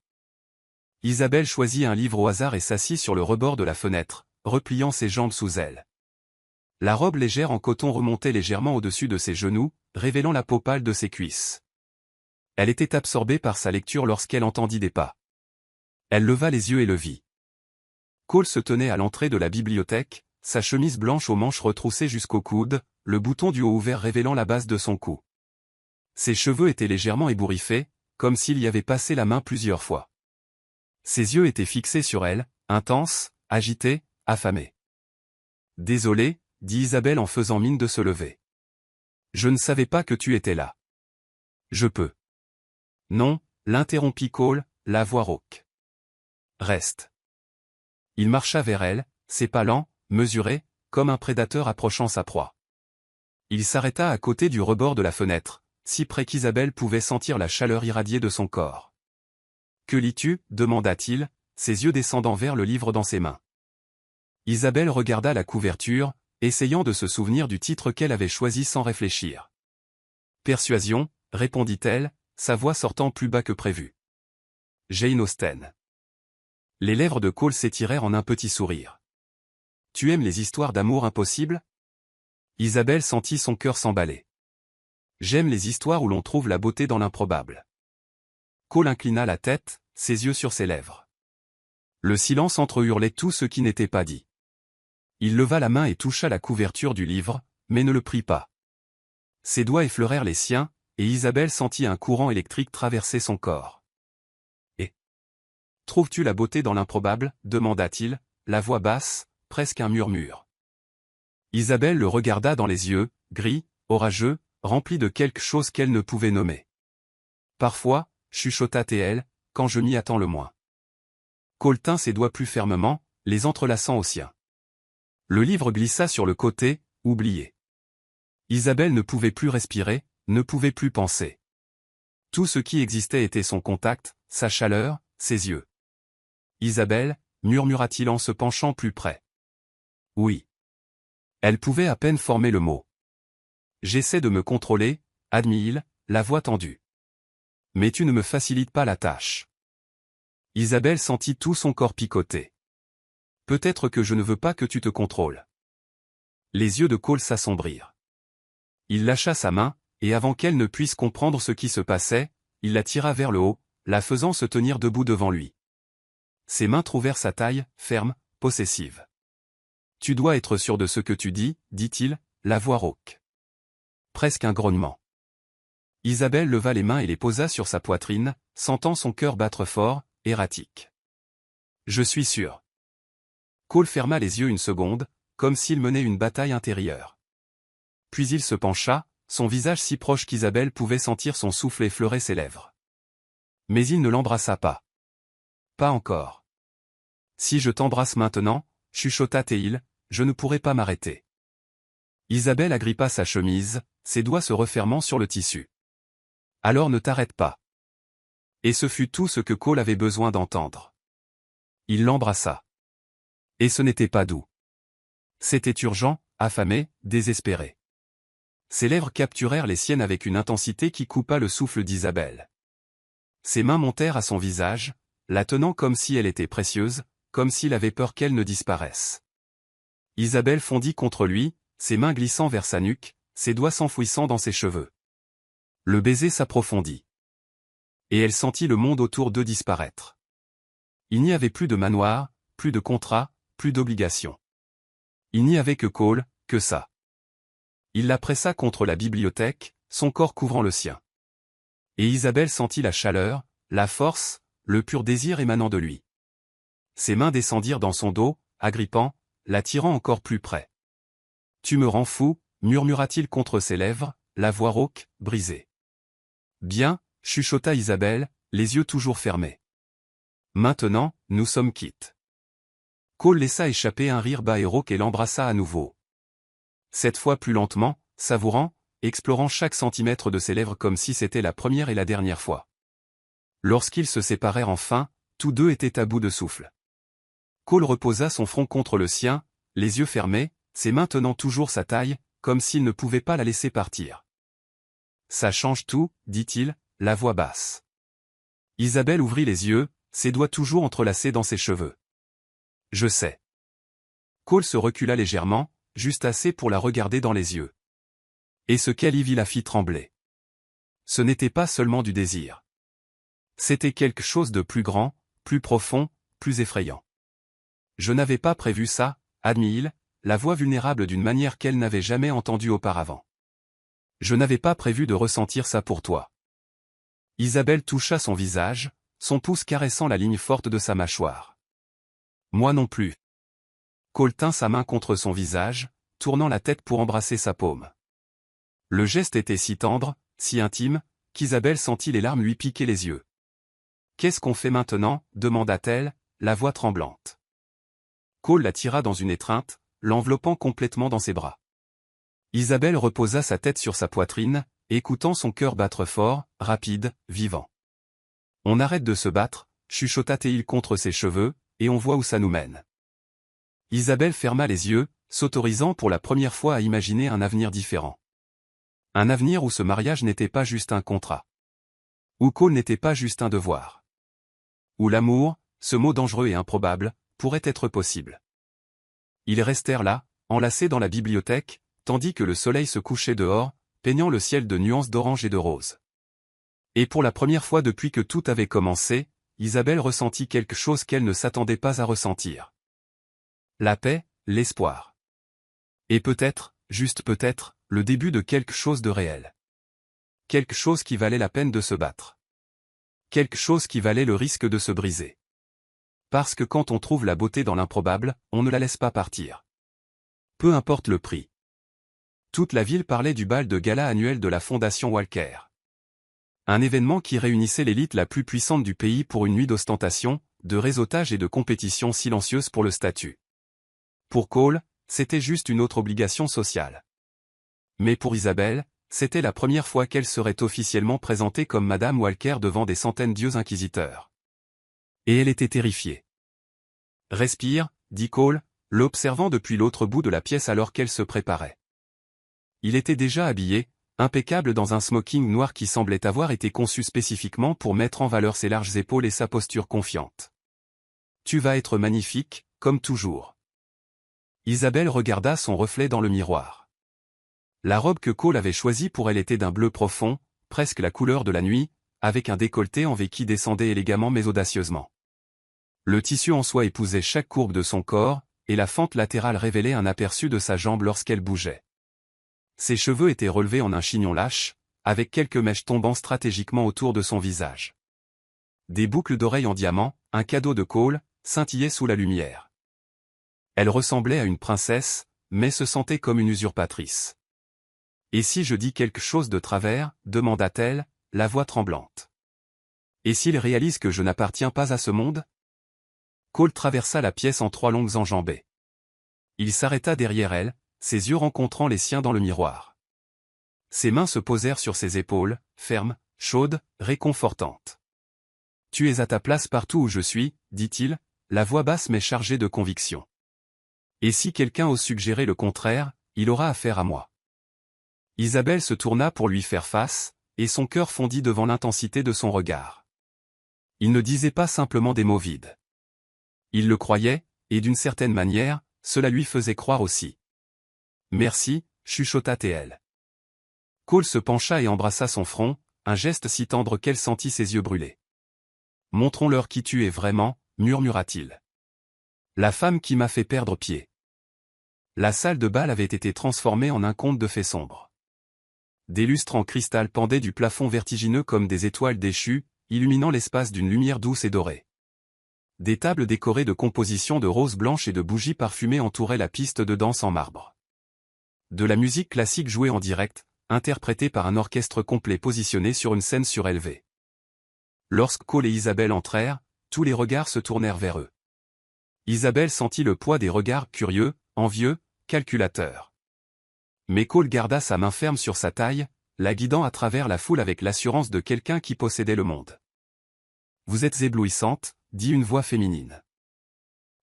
Isabelle choisit un livre au hasard et s'assit sur le rebord de la fenêtre, repliant ses jambes sous elle. La robe légère en coton remontait légèrement au-dessus de ses genoux, révélant la peau pâle de ses cuisses. Elle était absorbée par sa lecture lorsqu'elle entendit des pas. Elle leva les yeux et le vit. Cole se tenait à l'entrée de la bibliothèque, sa chemise blanche aux manches retroussées jusqu'au coude, le bouton du haut ouvert révélant la base de son cou. Ses cheveux étaient légèrement ébouriffés, comme s'il y avait passé la main plusieurs fois. Ses yeux étaient fixés sur elle, intenses, agités, affamés. « Désolé, » dit Isabelle en faisant mine de se lever. « Je ne savais pas que tu étais là. »« Je peux. »« Non, » l'interrompit Cole, la voix rauque. « Reste. » Il marcha vers elle, ses pas lents, mesurés, comme un prédateur approchant sa proie. Il s'arrêta à côté du rebord de la fenêtre, si près qu'Isabelle pouvait sentir la chaleur irradier de son corps. « Que lis-tu » demanda-t-il, ses yeux descendant vers le livre dans ses mains. Isabelle regarda la couverture, essayant de se souvenir du titre qu'elle avait choisi sans réfléchir. Persuasion, répondit-elle, sa voix sortant plus bas que prévu. Jane Austen. Les lèvres de Cole s'étirèrent en un petit sourire. Tu aimes les histoires d'amour impossibles? Isabelle sentit son cœur s'emballer. J'aime les histoires où l'on trouve la beauté dans l'improbable. Cole inclina la tête, ses yeux sur ses lèvres. Le silence entrehurlait tout ce qui n'était pas dit. Il leva la main et toucha la couverture du livre, mais ne le prit pas. Ses doigts effleurèrent les siens, et Isabelle sentit un courant électrique traverser son corps. Et trouves-tu la beauté dans l'improbable? Demanda-t-il, la voix basse, presque un murmure. Isabelle le regarda dans les yeux, gris, orageux, remplis de quelque chose qu'elle ne pouvait nommer. Parfois, chuchota-t-elle, quand je m'y attends le moins. Cole tint ses doigts plus fermement, les entrelaçant aux siens. Le livre glissa sur le côté, oublié. Isabelle ne pouvait plus respirer, ne pouvait plus penser. Tout ce qui existait était son contact, sa chaleur, ses yeux. Isabelle, murmura-t-il en se penchant plus près. Oui. Elle pouvait à peine former le mot. J'essaie de me contrôler, admit-il, la voix tendue. Mais tu ne me facilites pas la tâche. Isabelle sentit tout son corps picoter. Peut-être que je ne veux pas que tu te contrôles. Les yeux de Cole s'assombrirent. Il lâcha sa main, et avant qu'elle ne puisse comprendre ce qui se passait, il la tira vers le haut, la faisant se tenir debout devant lui. Ses mains trouvèrent sa taille, ferme, possessive. Tu dois être sûr de ce que tu dis, dit-il, la voix rauque. Presque un grognement. Isabelle leva les mains et les posa sur sa poitrine, sentant son cœur battre fort, erratique. Je suis sûr. Cole ferma les yeux une seconde, comme s'il menait une bataille intérieure. Puis il se pencha, son visage si proche qu'Isabelle pouvait sentir son souffle effleurer ses lèvres. Mais il ne l'embrassa pas. Pas encore. Si je t'embrasse maintenant, chuchota-t-il, je ne pourrai pas m'arrêter. Isabelle agrippa sa chemise, ses doigts se refermant sur le tissu. Alors ne t'arrête pas. Et ce fut tout ce que Cole avait besoin d'entendre. Il l'embrassa. Et ce n'était pas doux. C'était urgent, affamé, désespéré. Ses lèvres capturèrent les siennes avec une intensité qui coupa le souffle d'Isabelle. Ses mains montèrent à son visage, la tenant comme si elle était précieuse, comme s'il avait peur qu'elle ne disparaisse. Isabelle fondit contre lui, ses mains glissant vers sa nuque, ses doigts s'enfouissant dans ses cheveux. Le baiser s'approfondit. Et elle sentit le monde autour d'eux disparaître. Il n'y avait plus de manoir, plus de contrat, plus d'obligation. Il n'y avait que Cole, que ça. Il la pressa contre la bibliothèque, son corps couvrant le sien. Et Isabelle sentit la chaleur, la force, le pur désir émanant de lui. Ses mains descendirent dans son dos, agrippant, l'attirant encore plus près. Tu me rends fou, murmura-t-il contre ses lèvres, la voix rauque, brisée. Bien, chuchota Isabelle, les yeux toujours fermés. Maintenant, nous sommes quittes. Cole laissa échapper un rire bas et rauque et l'embrassa à nouveau. Cette fois plus lentement, savourant, explorant chaque centimètre de ses lèvres comme si c'était la première et la dernière fois. Lorsqu'ils se séparèrent enfin, tous deux étaient à bout de souffle. Cole reposa son front contre le sien, les yeux fermés, ses mains tenant toujours sa taille, comme s'il ne pouvait pas la laisser partir. Ça change tout, dit-il, la voix basse. Isabelle ouvrit les yeux, ses doigts toujours entrelacés dans ses cheveux. Je sais. Cole se recula légèrement, juste assez pour la regarder dans les yeux. Et ce qu'elle y vit la fit trembler. Ce n'était pas seulement du désir. C'était quelque chose de plus grand, plus profond, plus effrayant. Je n'avais pas prévu ça, admit-il, la voix vulnérable d'une manière qu'elle n'avait jamais entendue auparavant. Je n'avais pas prévu de ressentir ça pour toi. Isabelle toucha son visage, son pouce caressant la ligne forte de sa mâchoire. Moi non plus. Cole tint sa main contre son visage, tournant la tête pour embrasser sa paume. Le geste était si tendre, si intime, qu'Isabelle sentit les larmes lui piquer les yeux. « Qu'est-ce qu'on fait maintenant » demanda-t-elle, la voix tremblante. Cole la tira dans une étreinte, l'enveloppant complètement dans ses bras. Isabelle reposa sa tête sur sa poitrine, écoutant son cœur battre fort, rapide, vivant. « On arrête de se battre » chuchota-t-il contre ses cheveux, « et on voit où ça nous mène. » Isabelle ferma les yeux, s'autorisant pour la première fois à imaginer un avenir différent. Un avenir où ce mariage n'était pas juste un contrat. Où Cole n'était pas juste un devoir. Où l'amour, ce mot dangereux et improbable, pourrait être possible. Ils restèrent là, enlacés dans la bibliothèque, tandis que le soleil se couchait dehors, peignant le ciel de nuances d'orange et de rose. Et pour la première fois depuis que tout avait commencé, Isabelle ressentit quelque chose qu'elle ne s'attendait pas à ressentir. La paix, l'espoir. Et peut-être, juste peut-être, le début de quelque chose de réel. Quelque chose qui valait la peine de se battre. Quelque chose qui valait le risque de se briser. Parce que quand on trouve la beauté dans l'improbable, on ne la laisse pas partir. Peu importe le prix. Toute la ville parlait du bal de gala annuel de la Fondation Walker. Un événement qui réunissait l'élite la plus puissante du pays pour une nuit d'ostentation, de réseautage et de compétition silencieuse pour le statut. Pour Cole, c'était juste une autre obligation sociale. Mais pour Isabelle, c'était la première fois qu'elle serait officiellement présentée comme Madame Walker devant des centaines d'yeux inquisiteurs. Et elle était terrifiée. « Respire », dit Cole, l'observant depuis l'autre bout de la pièce alors qu'elle se préparait. Il était déjà habillé, impeccable dans un smoking noir qui semblait avoir été conçu spécifiquement pour mettre en valeur ses larges épaules et sa posture confiante. « Tu vas être magnifique, comme toujours. » Isabelle regarda son reflet dans le miroir. La robe que Cole avait choisie pour elle était d'un bleu profond, presque la couleur de la nuit, avec un décolleté en V qui descendait élégamment mais audacieusement. Le tissu en soie épousait chaque courbe de son corps, et la fente latérale révélait un aperçu de sa jambe lorsqu'elle bougeait. Ses cheveux étaient relevés en un chignon lâche, avec quelques mèches tombant stratégiquement autour de son visage. Des boucles d'oreilles en diamant, un cadeau de Cole, scintillaient sous la lumière. Elle ressemblait à une princesse, mais se sentait comme une usurpatrice. « Et si je dis quelque chose de travers » demanda-t-elle, la voix tremblante. « Et s'il réalise que je n'appartiens pas à ce monde ?» Cole traversa la pièce en 3 longues enjambées. Il s'arrêta derrière elle, ses yeux rencontrant les siens dans le miroir. Ses mains se posèrent sur ses épaules, fermes, chaudes, réconfortantes. « Tu es à ta place partout où je suis, » dit-il, la voix basse mais chargée de conviction. « Et si quelqu'un ose suggérer le contraire, il aura affaire à moi. » Isabelle se tourna pour lui faire face, et son cœur fondit devant l'intensité de son regard. Il ne disait pas simplement des mots vides. Il le croyait, et d'une certaine manière, cela lui faisait croire aussi. « Merci », chuchota-t-elle. Cole se pencha et embrassa son front, un geste si tendre qu'elle sentit ses yeux brûler. « Montrons-leur qui tu es vraiment », murmura-t-il. « La femme qui m'a fait perdre pied. » La salle de bal avait été transformée en un conte de fées sombres. Des lustres en cristal pendaient du plafond vertigineux comme des étoiles déchues, illuminant l'espace d'une lumière douce et dorée. Des tables décorées de compositions de roses blanches et de bougies parfumées entouraient la piste de danse en marbre. De la musique classique jouée en direct, interprétée par un orchestre complet positionné sur une scène surélevée. Lorsque Cole et Isabelle entrèrent, tous les regards se tournèrent vers eux. Isabelle sentit le poids des regards curieux, envieux, calculateurs. Mais Cole garda sa main ferme sur sa taille, la guidant à travers la foule avec l'assurance de quelqu'un qui possédait le monde. « Vous êtes éblouissante », dit une voix féminine.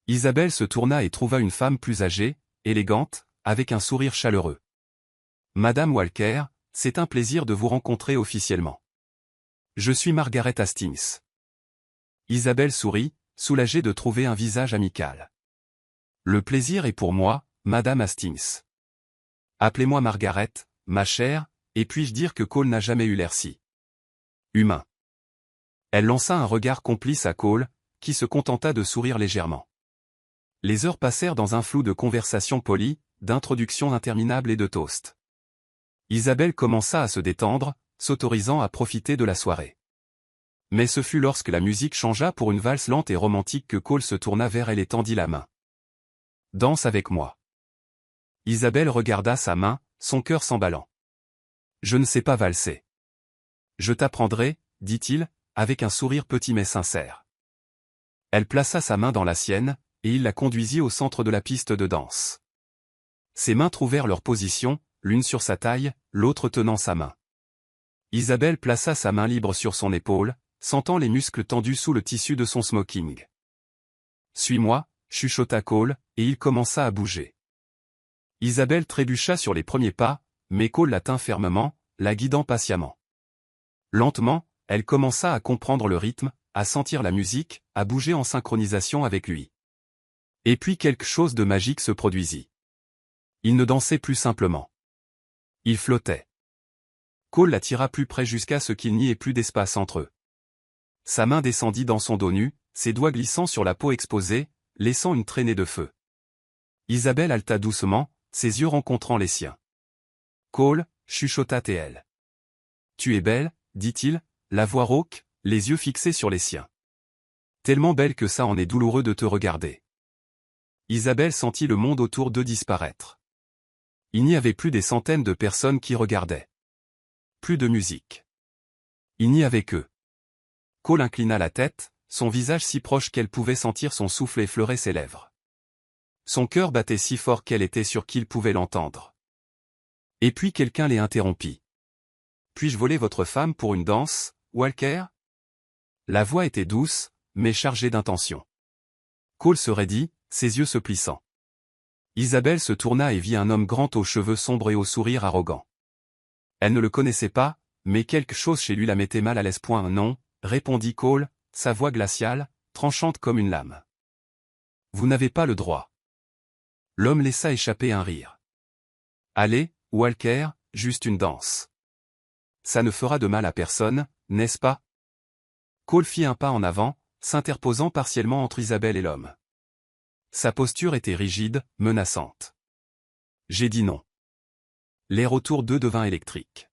Isabelle se tourna et trouva une femme plus âgée, élégante, avec un sourire chaleureux. « Madame Walker, c'est un plaisir de vous rencontrer officiellement. Je suis Margaret Hastings. » Isabelle sourit, soulagée de trouver un visage amical. « Le plaisir est pour moi, Madame Hastings. Appelez-moi Margaret, ma chère, et puis-je dire que Cole n'a jamais eu l'air si humain. » Elle lança un regard complice à Cole, qui se contenta de sourire légèrement. Les heures passèrent dans un flou de conversations polies, d'introductions interminables et de toasts. Isabelle commença à se détendre, s'autorisant à profiter de la soirée. Mais ce fut lorsque la musique changea pour une valse lente et romantique que Cole se tourna vers elle et tendit la main. « Danse avec moi. » Isabelle regarda sa main, son cœur s'emballant. « Je ne sais pas valser. »« Je t'apprendrai, » dit-il, avec un sourire petit mais sincère. Elle plaça sa main dans la sienne, et il la conduisit au centre de la piste de danse. Ses mains trouvèrent leur position, l'une sur sa taille, l'autre tenant sa main. Isabelle plaça sa main libre sur son épaule, sentant les muscles tendus sous le tissu de son smoking. « Suis-moi », chuchota Cole, et il commença à bouger. Isabelle trébucha sur les premiers pas, mais Cole la tint fermement, la guidant patiemment. Lentement, elle commença à comprendre le rythme, à sentir la musique, à bouger en synchronisation avec lui. Et puis quelque chose de magique se produisit. Il ne dansait plus simplement. Il flottait. Cole la tira plus près jusqu'à ce qu'il n'y ait plus d'espace entre eux. Sa main descendit dans son dos nu, ses doigts glissant sur la peau exposée, laissant une traînée de feu. Isabelle haleta doucement, ses yeux rencontrant les siens. Cole, chuchota-t-elle. Tu es belle, dit-il, la voix rauque, les yeux fixés sur les siens. Tellement belle que ça en est douloureux de te regarder. Isabelle sentit le monde autour d'eux disparaître. Il n'y avait plus des centaines de personnes qui regardaient. Plus de musique. Il n'y avait que. Cole inclina la tête, son visage si proche qu'elle pouvait sentir son souffle effleurer ses lèvres. Son cœur battait si fort qu'elle était sûre qu'il pouvait l'entendre. Et puis quelqu'un les interrompit. Puis-je voler votre femme pour une danse, Walker? La voix était douce, mais chargée d'intention. Cole se raidit, ses yeux se plissant. Isabelle se tourna et vit un homme grand aux cheveux sombres et au sourire arrogant. Elle ne le connaissait pas, mais quelque chose chez lui la mettait mal à l'aise. Non, répondit Cole, sa voix glaciale, tranchante comme une lame. Vous n'avez pas le droit. L'homme laissa échapper un rire. Allez, Walker, juste une danse. Ça ne fera de mal à personne, n'est-ce pas? Cole fit un pas en avant, s'interposant partiellement entre Isabelle et l'homme. Sa posture était rigide, menaçante. J'ai dit non. L'air autour d'eux devint électrique.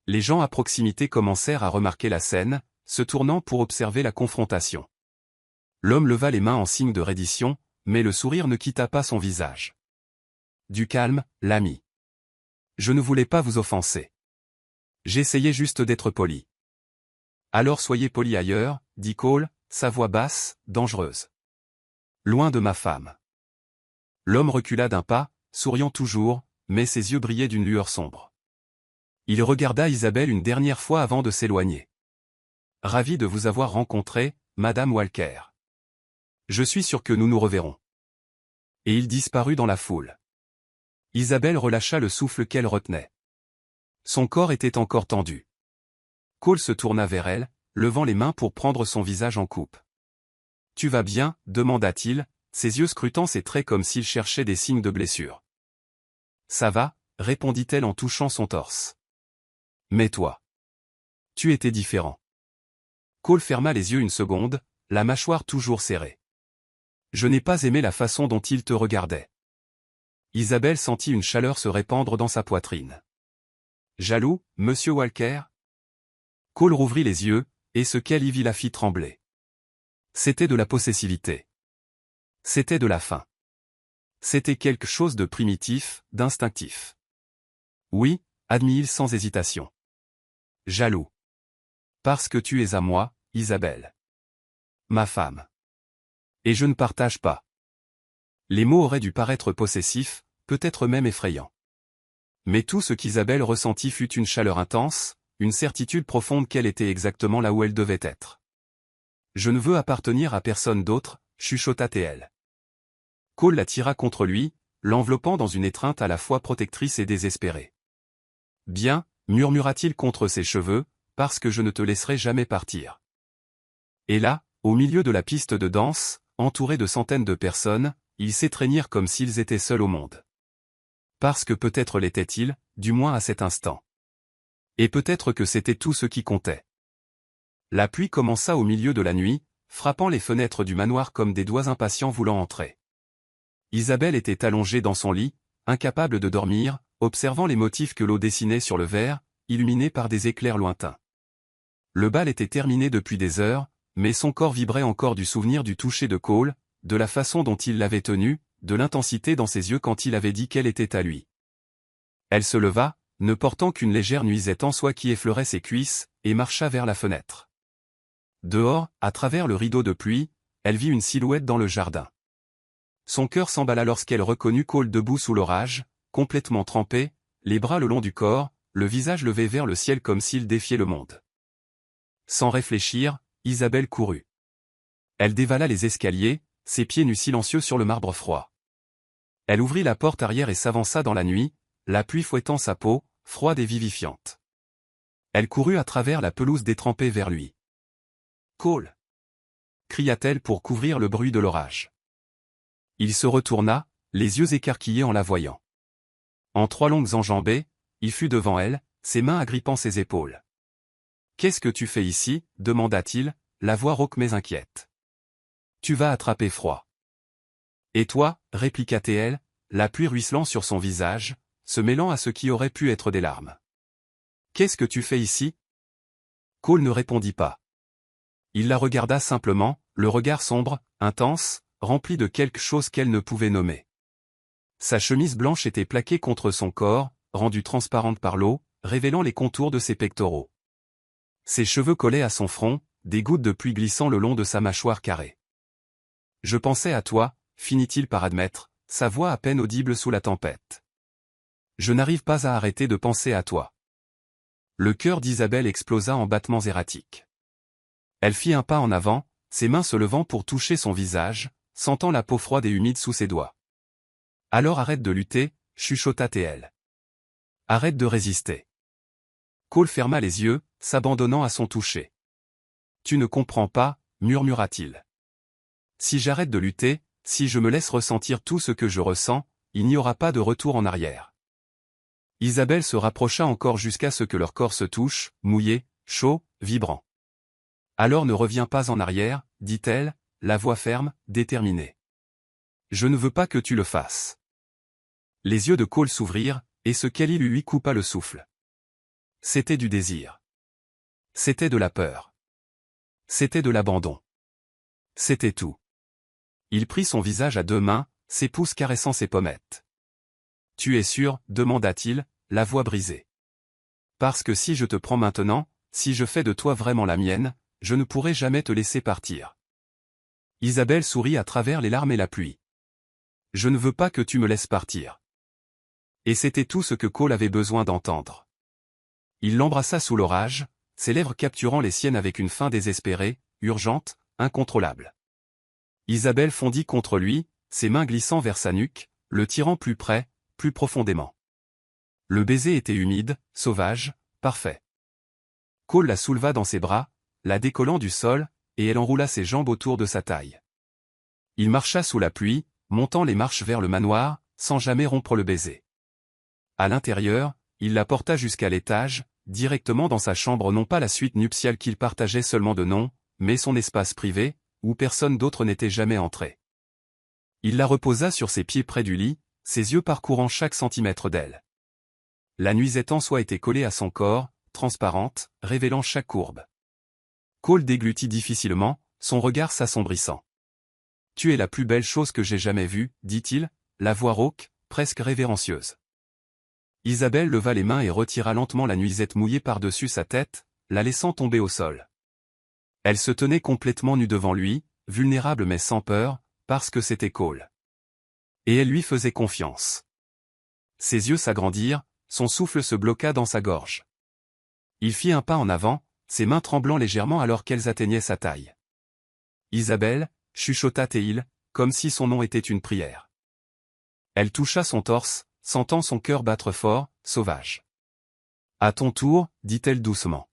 Les gens à proximité commencèrent à remarquer la scène, se tournant pour observer la confrontation. L'homme leva les mains en signe de reddition, mais le sourire ne quitta pas son visage. Du calme, l'ami. Je ne voulais pas vous offenser. J'essayais juste d'être poli. Alors soyez poli ailleurs, dit Cole, sa voix basse, dangereuse. Loin de ma femme. L'homme recula d'un pas, souriant toujours, mais ses yeux brillaient d'une lueur sombre. Il regarda Isabelle une dernière fois avant de s'éloigner. Ravi de vous avoir rencontré, Madame Walker. Je suis sûr que nous nous reverrons. Et il disparut dans la foule. Isabelle relâcha le souffle qu'elle retenait. Son corps était encore tendu. Cole se tourna vers elle, levant les mains pour prendre son visage en coupe. « Tu vas bien ?» demanda-t-il, ses yeux scrutant ses traits comme s'il cherchait des signes de blessure. « Ça va » répondit-elle en touchant son torse. « Mais toi. Tu étais différent. » Cole ferma les yeux une seconde, la mâchoire toujours serrée. « Je n'ai pas aimé la façon dont il te regardait. » Isabelle sentit une chaleur se répandre dans sa poitrine. « Jaloux, monsieur Walker ?» Cole rouvrit les yeux, et ce qu'elle y vit la fit trembler. C'était de la possessivité. C'était de la faim. C'était quelque chose de primitif, d'instinctif. Oui, admit-il sans hésitation. Jaloux. Parce que tu es à moi, Isabelle. Ma femme. Et je ne partage pas. Les mots auraient dû paraître possessifs, peut-être même effrayants. Mais tout ce qu'Isabelle ressentit fut une chaleur intense, une certitude profonde qu'elle était exactement là où elle devait être. Je ne veux appartenir à personne d'autre, chuchota-t-elle. Cole la tira contre lui, l'enveloppant dans une étreinte à la fois protectrice et désespérée. Bien, murmura-t-il contre ses cheveux, parce que je ne te laisserai jamais partir. Et là, au milieu de la piste de danse, entouré de centaines de personnes, ils s'étreignirent comme s'ils étaient seuls au monde. Parce que peut-être l'étaient-ils, du moins à cet instant. Et peut-être que c'était tout ce qui comptait. La pluie commença au milieu de la nuit, frappant les fenêtres du manoir comme des doigts impatients voulant entrer. Isabelle était allongée dans son lit, incapable de dormir, observant les motifs que l'eau dessinait sur le verre, illuminés par des éclairs lointains. Le bal était terminé depuis des heures, mais son corps vibrait encore du souvenir du toucher de Cole, de la façon dont il l'avait tenue, de l'intensité dans ses yeux quand il avait dit qu'elle était à lui. Elle se leva, ne portant qu'une légère nuisette en soie qui effleurait ses cuisses, et marcha vers la fenêtre. Dehors, à travers le rideau de pluie, elle vit une silhouette dans le jardin. Son cœur s'emballa lorsqu'elle reconnut Cole debout sous l'orage, complètement trempé, les bras le long du corps, le visage levé vers le ciel comme s'il défiait le monde. Sans réfléchir, Isabelle courut. Elle dévala les escaliers, ses pieds nus silencieux sur le marbre froid. Elle ouvrit la porte arrière et s'avança dans la nuit, la pluie fouettant sa peau, froide et vivifiante. Elle courut à travers la pelouse détrempée vers lui. « Cole !» cria-t-elle pour couvrir le bruit de l'orage. Il se retourna, les yeux écarquillés en la voyant. En 3 longues enjambées, il fut devant elle, ses mains agrippant ses épaules. « Qu'est-ce que tu fais ici ?» demanda-t-il, la voix rauque mais inquiète. « Tu vas attraper froid. »« Et toi ?» répliqua-t-elle, la pluie ruisselant sur son visage, se mêlant à ce qui aurait pu être des larmes. « Qu'est-ce que tu fais ici ?» Cole ne répondit pas. Il la regarda simplement, le regard sombre, intense, rempli de quelque chose qu'elle ne pouvait nommer. Sa chemise blanche était plaquée contre son corps, rendue transparente par l'eau, révélant les contours de ses pectoraux. Ses cheveux collaient à son front, des gouttes de pluie glissant le long de sa mâchoire carrée. « Je pensais à toi », finit-il par admettre, sa voix à peine audible sous la tempête. « Je n'arrive pas à arrêter de penser à toi. » Le cœur d'Isabelle explosa en battements erratiques. Elle fit un pas en avant, ses mains se levant pour toucher son visage, sentant la peau froide et humide sous ses doigts. « Alors arrête de lutter », chuchota-t-elle. « Arrête de résister. » Cole ferma les yeux, s'abandonnant à son toucher. « Tu ne comprends pas », murmura-t-il. « Si j'arrête de lutter, si je me laisse ressentir tout ce que je ressens, il n'y aura pas de retour en arrière. » Isabelle se rapprocha encore jusqu'à ce que leur corps se touchent, mouillés, chauds, vibrants. « Alors ne reviens pas en arrière, dit-elle, la voix ferme, déterminée. Je ne veux pas que tu le fasses. » Les yeux de Cole s'ouvrirent, et ce qu'elle lui coupa le souffle. C'était du désir. C'était de la peur. C'était de l'abandon. C'était tout. Il prit son visage à 2 mains, ses pouces caressant ses pommettes. « Tu es sûr ?» demanda-t-il, la voix brisée. « Parce que si je te prends maintenant, si je fais de toi vraiment la mienne, je ne pourrai jamais te laisser partir. » Isabelle sourit à travers les larmes et la pluie. « Je ne veux pas que tu me laisses partir. » Et c'était tout ce que Cole avait besoin d'entendre. Il l'embrassa sous l'orage, ses lèvres capturant les siennes avec une faim désespérée, urgente, incontrôlable. Isabelle fondit contre lui, ses mains glissant vers sa nuque, le tirant plus près, plus profondément. Le baiser était humide, sauvage, parfait. Cole la souleva dans ses bras, la décollant du sol, et elle enroula ses jambes autour de sa taille. Il marcha sous la pluie, montant les marches vers le manoir, sans jamais rompre le baiser. À l'intérieur, il la porta jusqu'à l'étage, directement dans sa chambre, non pas la suite nuptiale qu'il partageait seulement de nom, mais son espace privé, où personne d'autre n'était jamais entré. Il la reposa sur ses pieds près du lit, ses yeux parcourant chaque centimètre d'elle. La nuisette en soie était collée à son corps, transparente, révélant chaque courbe. Cole déglutit difficilement, son regard s'assombrissant. « Tu es la plus belle chose que j'ai jamais vue, » dit-il, la voix rauque, presque révérencieuse. Isabelle leva les mains et retira lentement la nuisette mouillée par-dessus sa tête, la laissant tomber au sol. Elle se tenait complètement nue devant lui, vulnérable mais sans peur, parce que c'était Cole. Et elle lui faisait confiance. Ses yeux s'agrandirent, son souffle se bloqua dans sa gorge. Il fit un pas en avant, ses mains tremblant légèrement alors qu'elles atteignaient sa taille. « Isabelle » chuchota-t-il, comme si son nom était une prière. Elle toucha son torse, sentant son cœur battre fort, sauvage. « À ton tour » dit-elle doucement.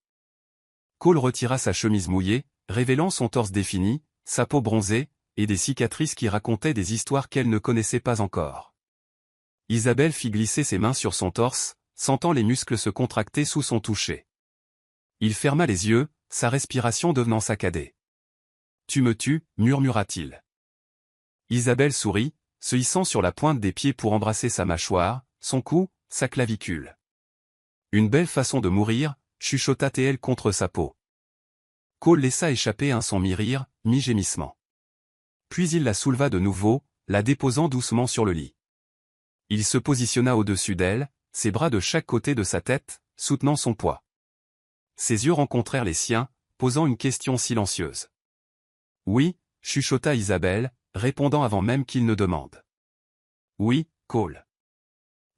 Cole retira sa chemise mouillée, révélant son torse défini, sa peau bronzée, et des cicatrices qui racontaient des histoires qu'elle ne connaissait pas encore. Isabelle fit glisser ses mains sur son torse, sentant les muscles se contracter sous son toucher. Il ferma les yeux, sa respiration devenant saccadée. « Tu me tues » murmura-t-il. Isabelle sourit, se hissant sur la pointe des pieds pour embrasser sa mâchoire, son cou, sa clavicule. « Une belle façon de mourir » chuchota-t-elle contre sa peau. Cole laissa échapper un son mi-rire, mi-gémissement. Puis il la souleva de nouveau, la déposant doucement sur le lit. Il se positionna au-dessus d'elle, ses bras de chaque côté de sa tête, soutenant son poids. Ses yeux rencontrèrent les siens, posant une question silencieuse. « Oui » chuchota Isabelle, répondant avant même qu'il ne demande. « Oui, Cole.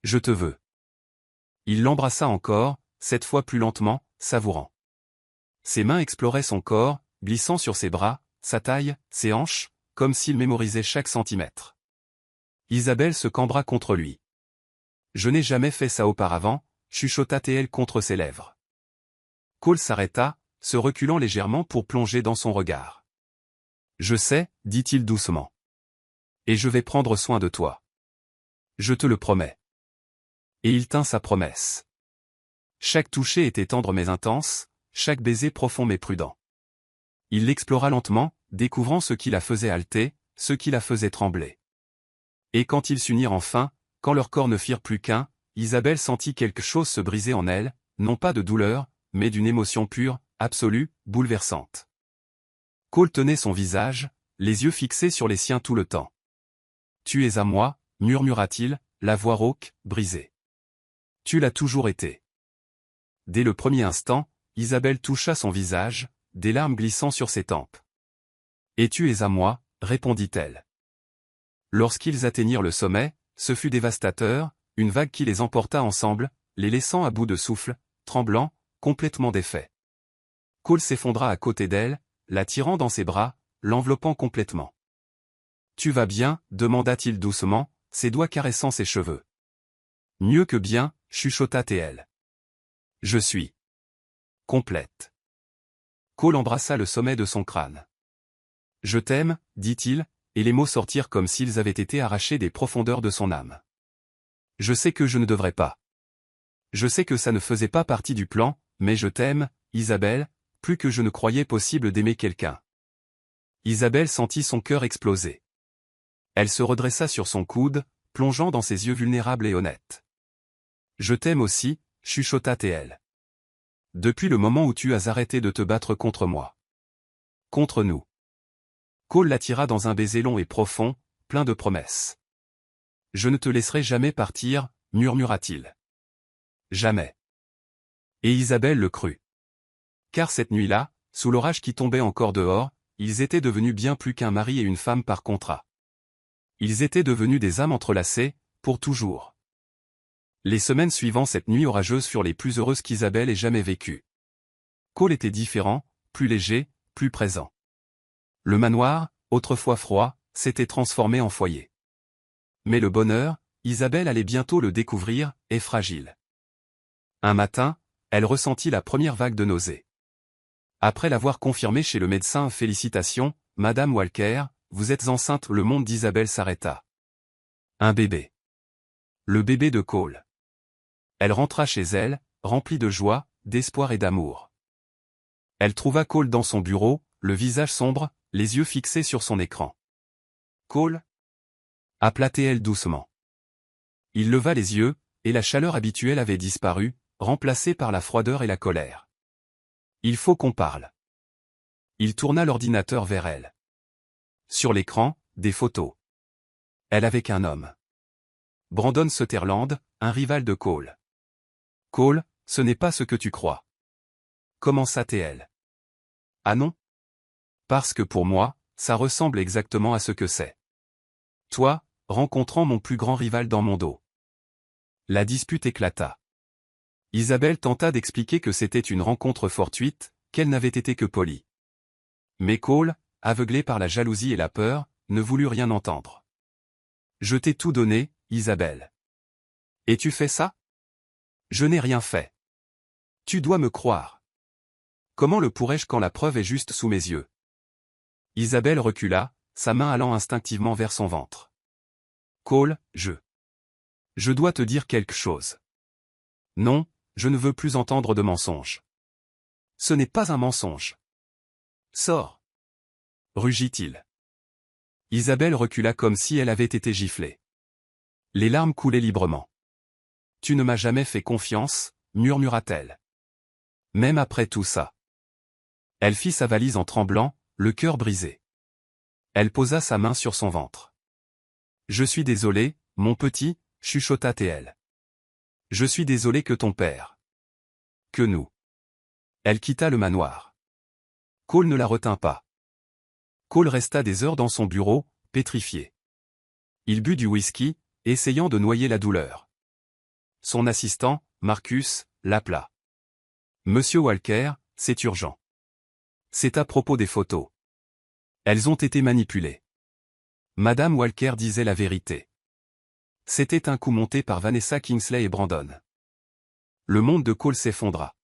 Je te veux. » Il l'embrassa encore, cette fois plus lentement, savourant. Ses mains exploraient son corps, glissant sur ses bras, sa taille, ses hanches, comme s'il mémorisait chaque centimètre. Isabelle se cambra contre lui. Je n'ai jamais fait ça auparavant, chuchota TL contre ses lèvres. Cole s'arrêta, se reculant légèrement pour plonger dans son regard. Je sais, dit-il doucement. Et je vais prendre soin de toi. Je te le promets. Et il tint sa promesse. Chaque toucher était tendre mais intense, chaque baiser profond mais prudent. Il l'explora lentement, découvrant ce qui la faisait halter, ce qui la faisait trembler. Et quand ils s'unirent enfin, quand leurs corps ne firent plus qu'un, Isabelle sentit quelque chose se briser en elle, non pas de douleur, mais d'une émotion pure, absolue, bouleversante. Cole tenait son visage, les yeux fixés sur les siens tout le temps. « Tu es à moi » murmura-t-il, la voix rauque, brisée. « Tu l'as toujours été. » Dès le premier instant, Isabelle toucha son visage, des larmes glissant sur ses tempes. « Et tu es à moi » répondit-elle. Lorsqu'ils atteignirent le sommet, ce fut dévastateur, une vague qui les emporta ensemble, les laissant à bout de souffle, tremblants, complètement défaits. Cole s'effondra à côté d'elle, la tirant dans ses bras, l'enveloppant complètement. « Tu vas bien » demanda-t-il doucement, ses doigts caressant ses cheveux. « Mieux que bien » chuchota TL. « Je suis complète. » Cole embrassa le sommet de son crâne. « Je t'aime » dit-il, et les mots sortirent comme s'ils avaient été arrachés des profondeurs de son âme. « Je sais que je ne devrais pas. Je sais que ça ne faisait pas partie du plan, mais je t'aime, Isabelle, plus que je ne croyais possible d'aimer quelqu'un. » Isabelle sentit son cœur exploser. Elle se redressa sur son coude, plongeant dans ses yeux vulnérables et honnêtes. « Je t'aime aussi » chuchota TL. « Depuis le moment où tu as arrêté de te battre contre moi. Contre nous. » Cole l'attira dans un baiser long et profond, plein de promesses. « Je ne te laisserai jamais partir » murmura-t-il. « Jamais. » Et Isabelle le crut. Car cette nuit-là, sous l'orage qui tombait encore dehors, ils étaient devenus bien plus qu'un mari et une femme par contrat. Ils étaient devenus des âmes entrelacées, pour toujours. Les semaines suivant cette nuit orageuse furent les plus heureuses qu'Isabelle ait jamais vécues. Cole était différent, plus léger, plus présent. Le manoir, autrefois froid, s'était transformé en foyer. Mais le bonheur, Isabelle allait bientôt le découvrir, est fragile. Un matin, elle ressentit la première vague de nausées. Après l'avoir confirmé chez le médecin, félicitations, Madame Walker, vous êtes enceinte. Le monde d'Isabelle s'arrêta. Un bébé. Le bébé de Cole. Elle rentra chez elle, remplie de joie, d'espoir et d'amour. Elle trouva Cole dans son bureau, le visage sombre, les yeux fixés sur son écran. « Cole » appela-t-elle doucement. Il leva les yeux, et la chaleur habituelle avait disparu, remplacée par la froideur et la colère. « Il faut qu'on parle. » Il tourna l'ordinateur vers elle. Sur l'écran, des photos. Elle avec un homme. Brandon Sutherland, un rival de Cole. « Cole, ce n'est pas ce que tu crois. » Commença-t-elle. « Ah non ? Parce que pour moi, ça ressemble exactement à ce que c'est. Toi, rencontrant mon plus grand rival dans mon dos. » La dispute éclata. Isabelle tenta d'expliquer que c'était une rencontre fortuite, qu'elle n'avait été que polie. Mais Cole, aveuglé par la jalousie et la peur, ne voulut rien entendre. « Je t'ai tout donné, Isabelle. Et tu fais ça ? Je n'ai rien fait. Tu dois me croire. Comment le pourrais-je quand la preuve est juste sous mes yeux ? » Isabelle recula, sa main allant instinctivement vers son ventre. « Cole, je dois te dire quelque chose. Non, je ne veux plus entendre de mensonges. Ce n'est pas un mensonge. Sors !» rugit-il. Isabelle recula comme si elle avait été giflée. Les larmes coulaient librement. « Tu ne m'as jamais fait confiance » murmura-t-elle. « Même après tout ça. » Elle fit sa valise en tremblant, le cœur brisé. Elle posa sa main sur son ventre. « Je suis désolée, mon petit » chuchota-t-elle. « Je suis désolée que ton père. Que nous. » Elle quitta le manoir. Cole ne la retint pas. Cole resta des heures dans son bureau, pétrifié. Il but du whisky, essayant de noyer la douleur. Son assistant, Marcus, l'appela. « Monsieur Walker, c'est urgent. C'est à propos des photos. Elles ont été manipulées. Madame Walker disait la vérité. C'était un coup monté par Vanessa Kingsley et Brandon. Le monde de Cole s'effondra.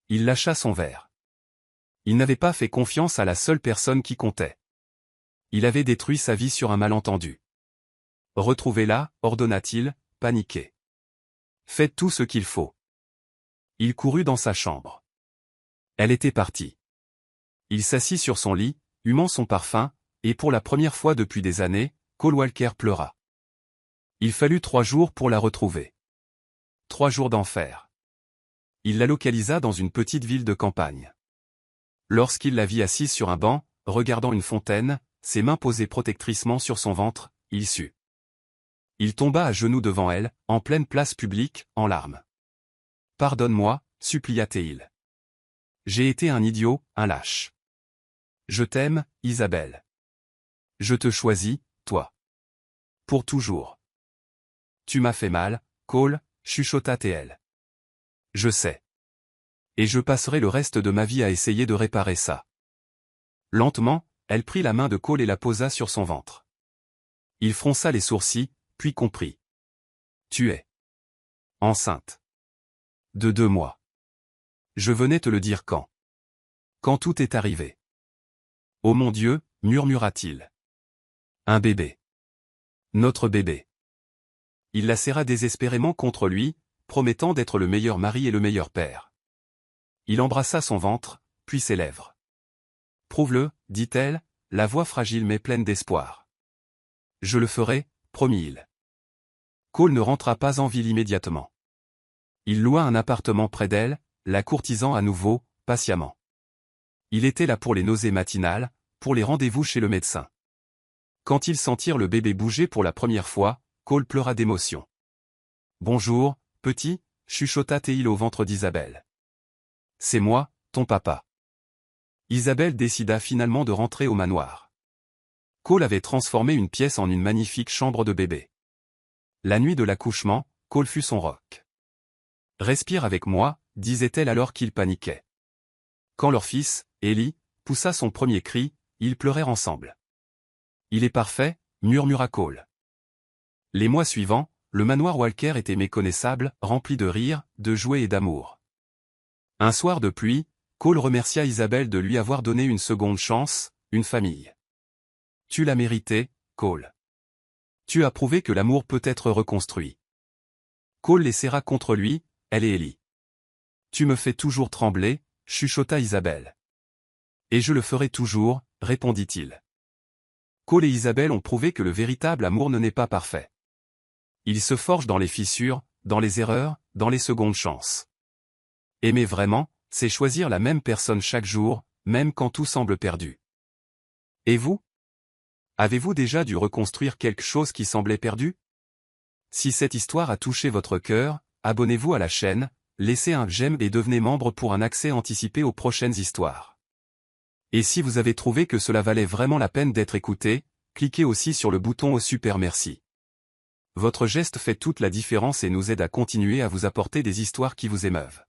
Il lâcha son verre. Il n'avait pas fait confiance à la seule personne qui comptait. Il avait détruit sa vie sur un malentendu. Retrouvez-la, ordonna-t-il, paniqué. Faites tout ce qu'il faut. Il courut dans sa chambre. Elle était partie. Il s'assit sur son lit, humant son parfum, et pour la première fois depuis des années, Cole Walker pleura. Il fallut 3 jours pour la retrouver. 3 jours d'enfer. Il la localisa dans une petite ville de campagne. Lorsqu'il la vit assise sur un banc, regardant une fontaine, ses mains posées protectriquement sur son ventre, il sut. Il tomba à genoux devant elle, en pleine place publique, en larmes. « Pardonne-moi, supplia-t-il. J'ai été un idiot, un lâche. Je t'aime, Isabelle. Je te choisis, toi. Pour toujours. Tu m'as fait mal, Cole, chuchota-t-elle. Je sais. Et je passerai le reste de ma vie à essayer de réparer ça. » Lentement, elle prit la main de Cole et la posa sur son ventre. Il fronça les sourcils, puis comprit. Tu es enceinte. De 2 mois. Je venais te le dire quand. Quand tout est arrivé. Oh mon Dieu, murmura-t-il. Un bébé. Notre bébé. Il la serra désespérément contre lui, promettant d'être le meilleur mari et le meilleur père. Il embrassa son ventre, puis ses lèvres. Prouve-le, dit-elle, la voix fragile mais pleine d'espoir. Je le ferai, promit-il. Cole ne rentra pas en ville immédiatement. Il loua un appartement près d'elle, la courtisant à nouveau, patiemment. Il était là pour les nausées matinales, pour les rendez-vous chez le médecin. Quand ils sentirent le bébé bouger pour la première fois, Cole pleura d'émotion. « Bonjour, petit » chuchota-t-il au ventre d'Isabelle. « C'est moi, ton papa. » Isabelle décida finalement de rentrer au manoir. Cole avait transformé une pièce en une magnifique chambre de bébé. La nuit de l'accouchement, Cole fut son roc. « Respire avec moi » disait-elle alors qu'il paniquait. Quand leur fils, Ellie, poussa son premier cri, ils pleurèrent ensemble. « Il est parfait » murmura Cole. Les mois suivants, le manoir Walker était méconnaissable, rempli de rires, de jouets et d'amour. Un soir de pluie, Cole remercia Isabelle de lui avoir donné une seconde chance, une famille. « Tu l'as mérité, Cole. Tu as prouvé que l'amour peut être reconstruit. » Cole les serra contre lui, elle et Ellie. « Tu me fais toujours trembler » chuchota Isabelle. « Et je le ferai toujours » répondit-il. Cole et Isabelle ont prouvé que le véritable amour ne n'est pas parfait. Il se forge dans les fissures, dans les erreurs, dans les secondes chances. Aimer vraiment, c'est choisir la même personne chaque jour, même quand tout semble perdu. Et vous? Avez-vous déjà dû reconstruire quelque chose qui semblait perdu? Si cette histoire a touché votre cœur, abonnez-vous à la chaîne, laissez un j'aime et devenez membre pour un accès anticipé aux prochaines histoires. Et si vous avez trouvé que cela valait vraiment la peine d'être écouté, cliquez aussi sur le bouton au super merci. Votre geste fait toute la différence et nous aide à continuer à vous apporter des histoires qui vous émeuvent.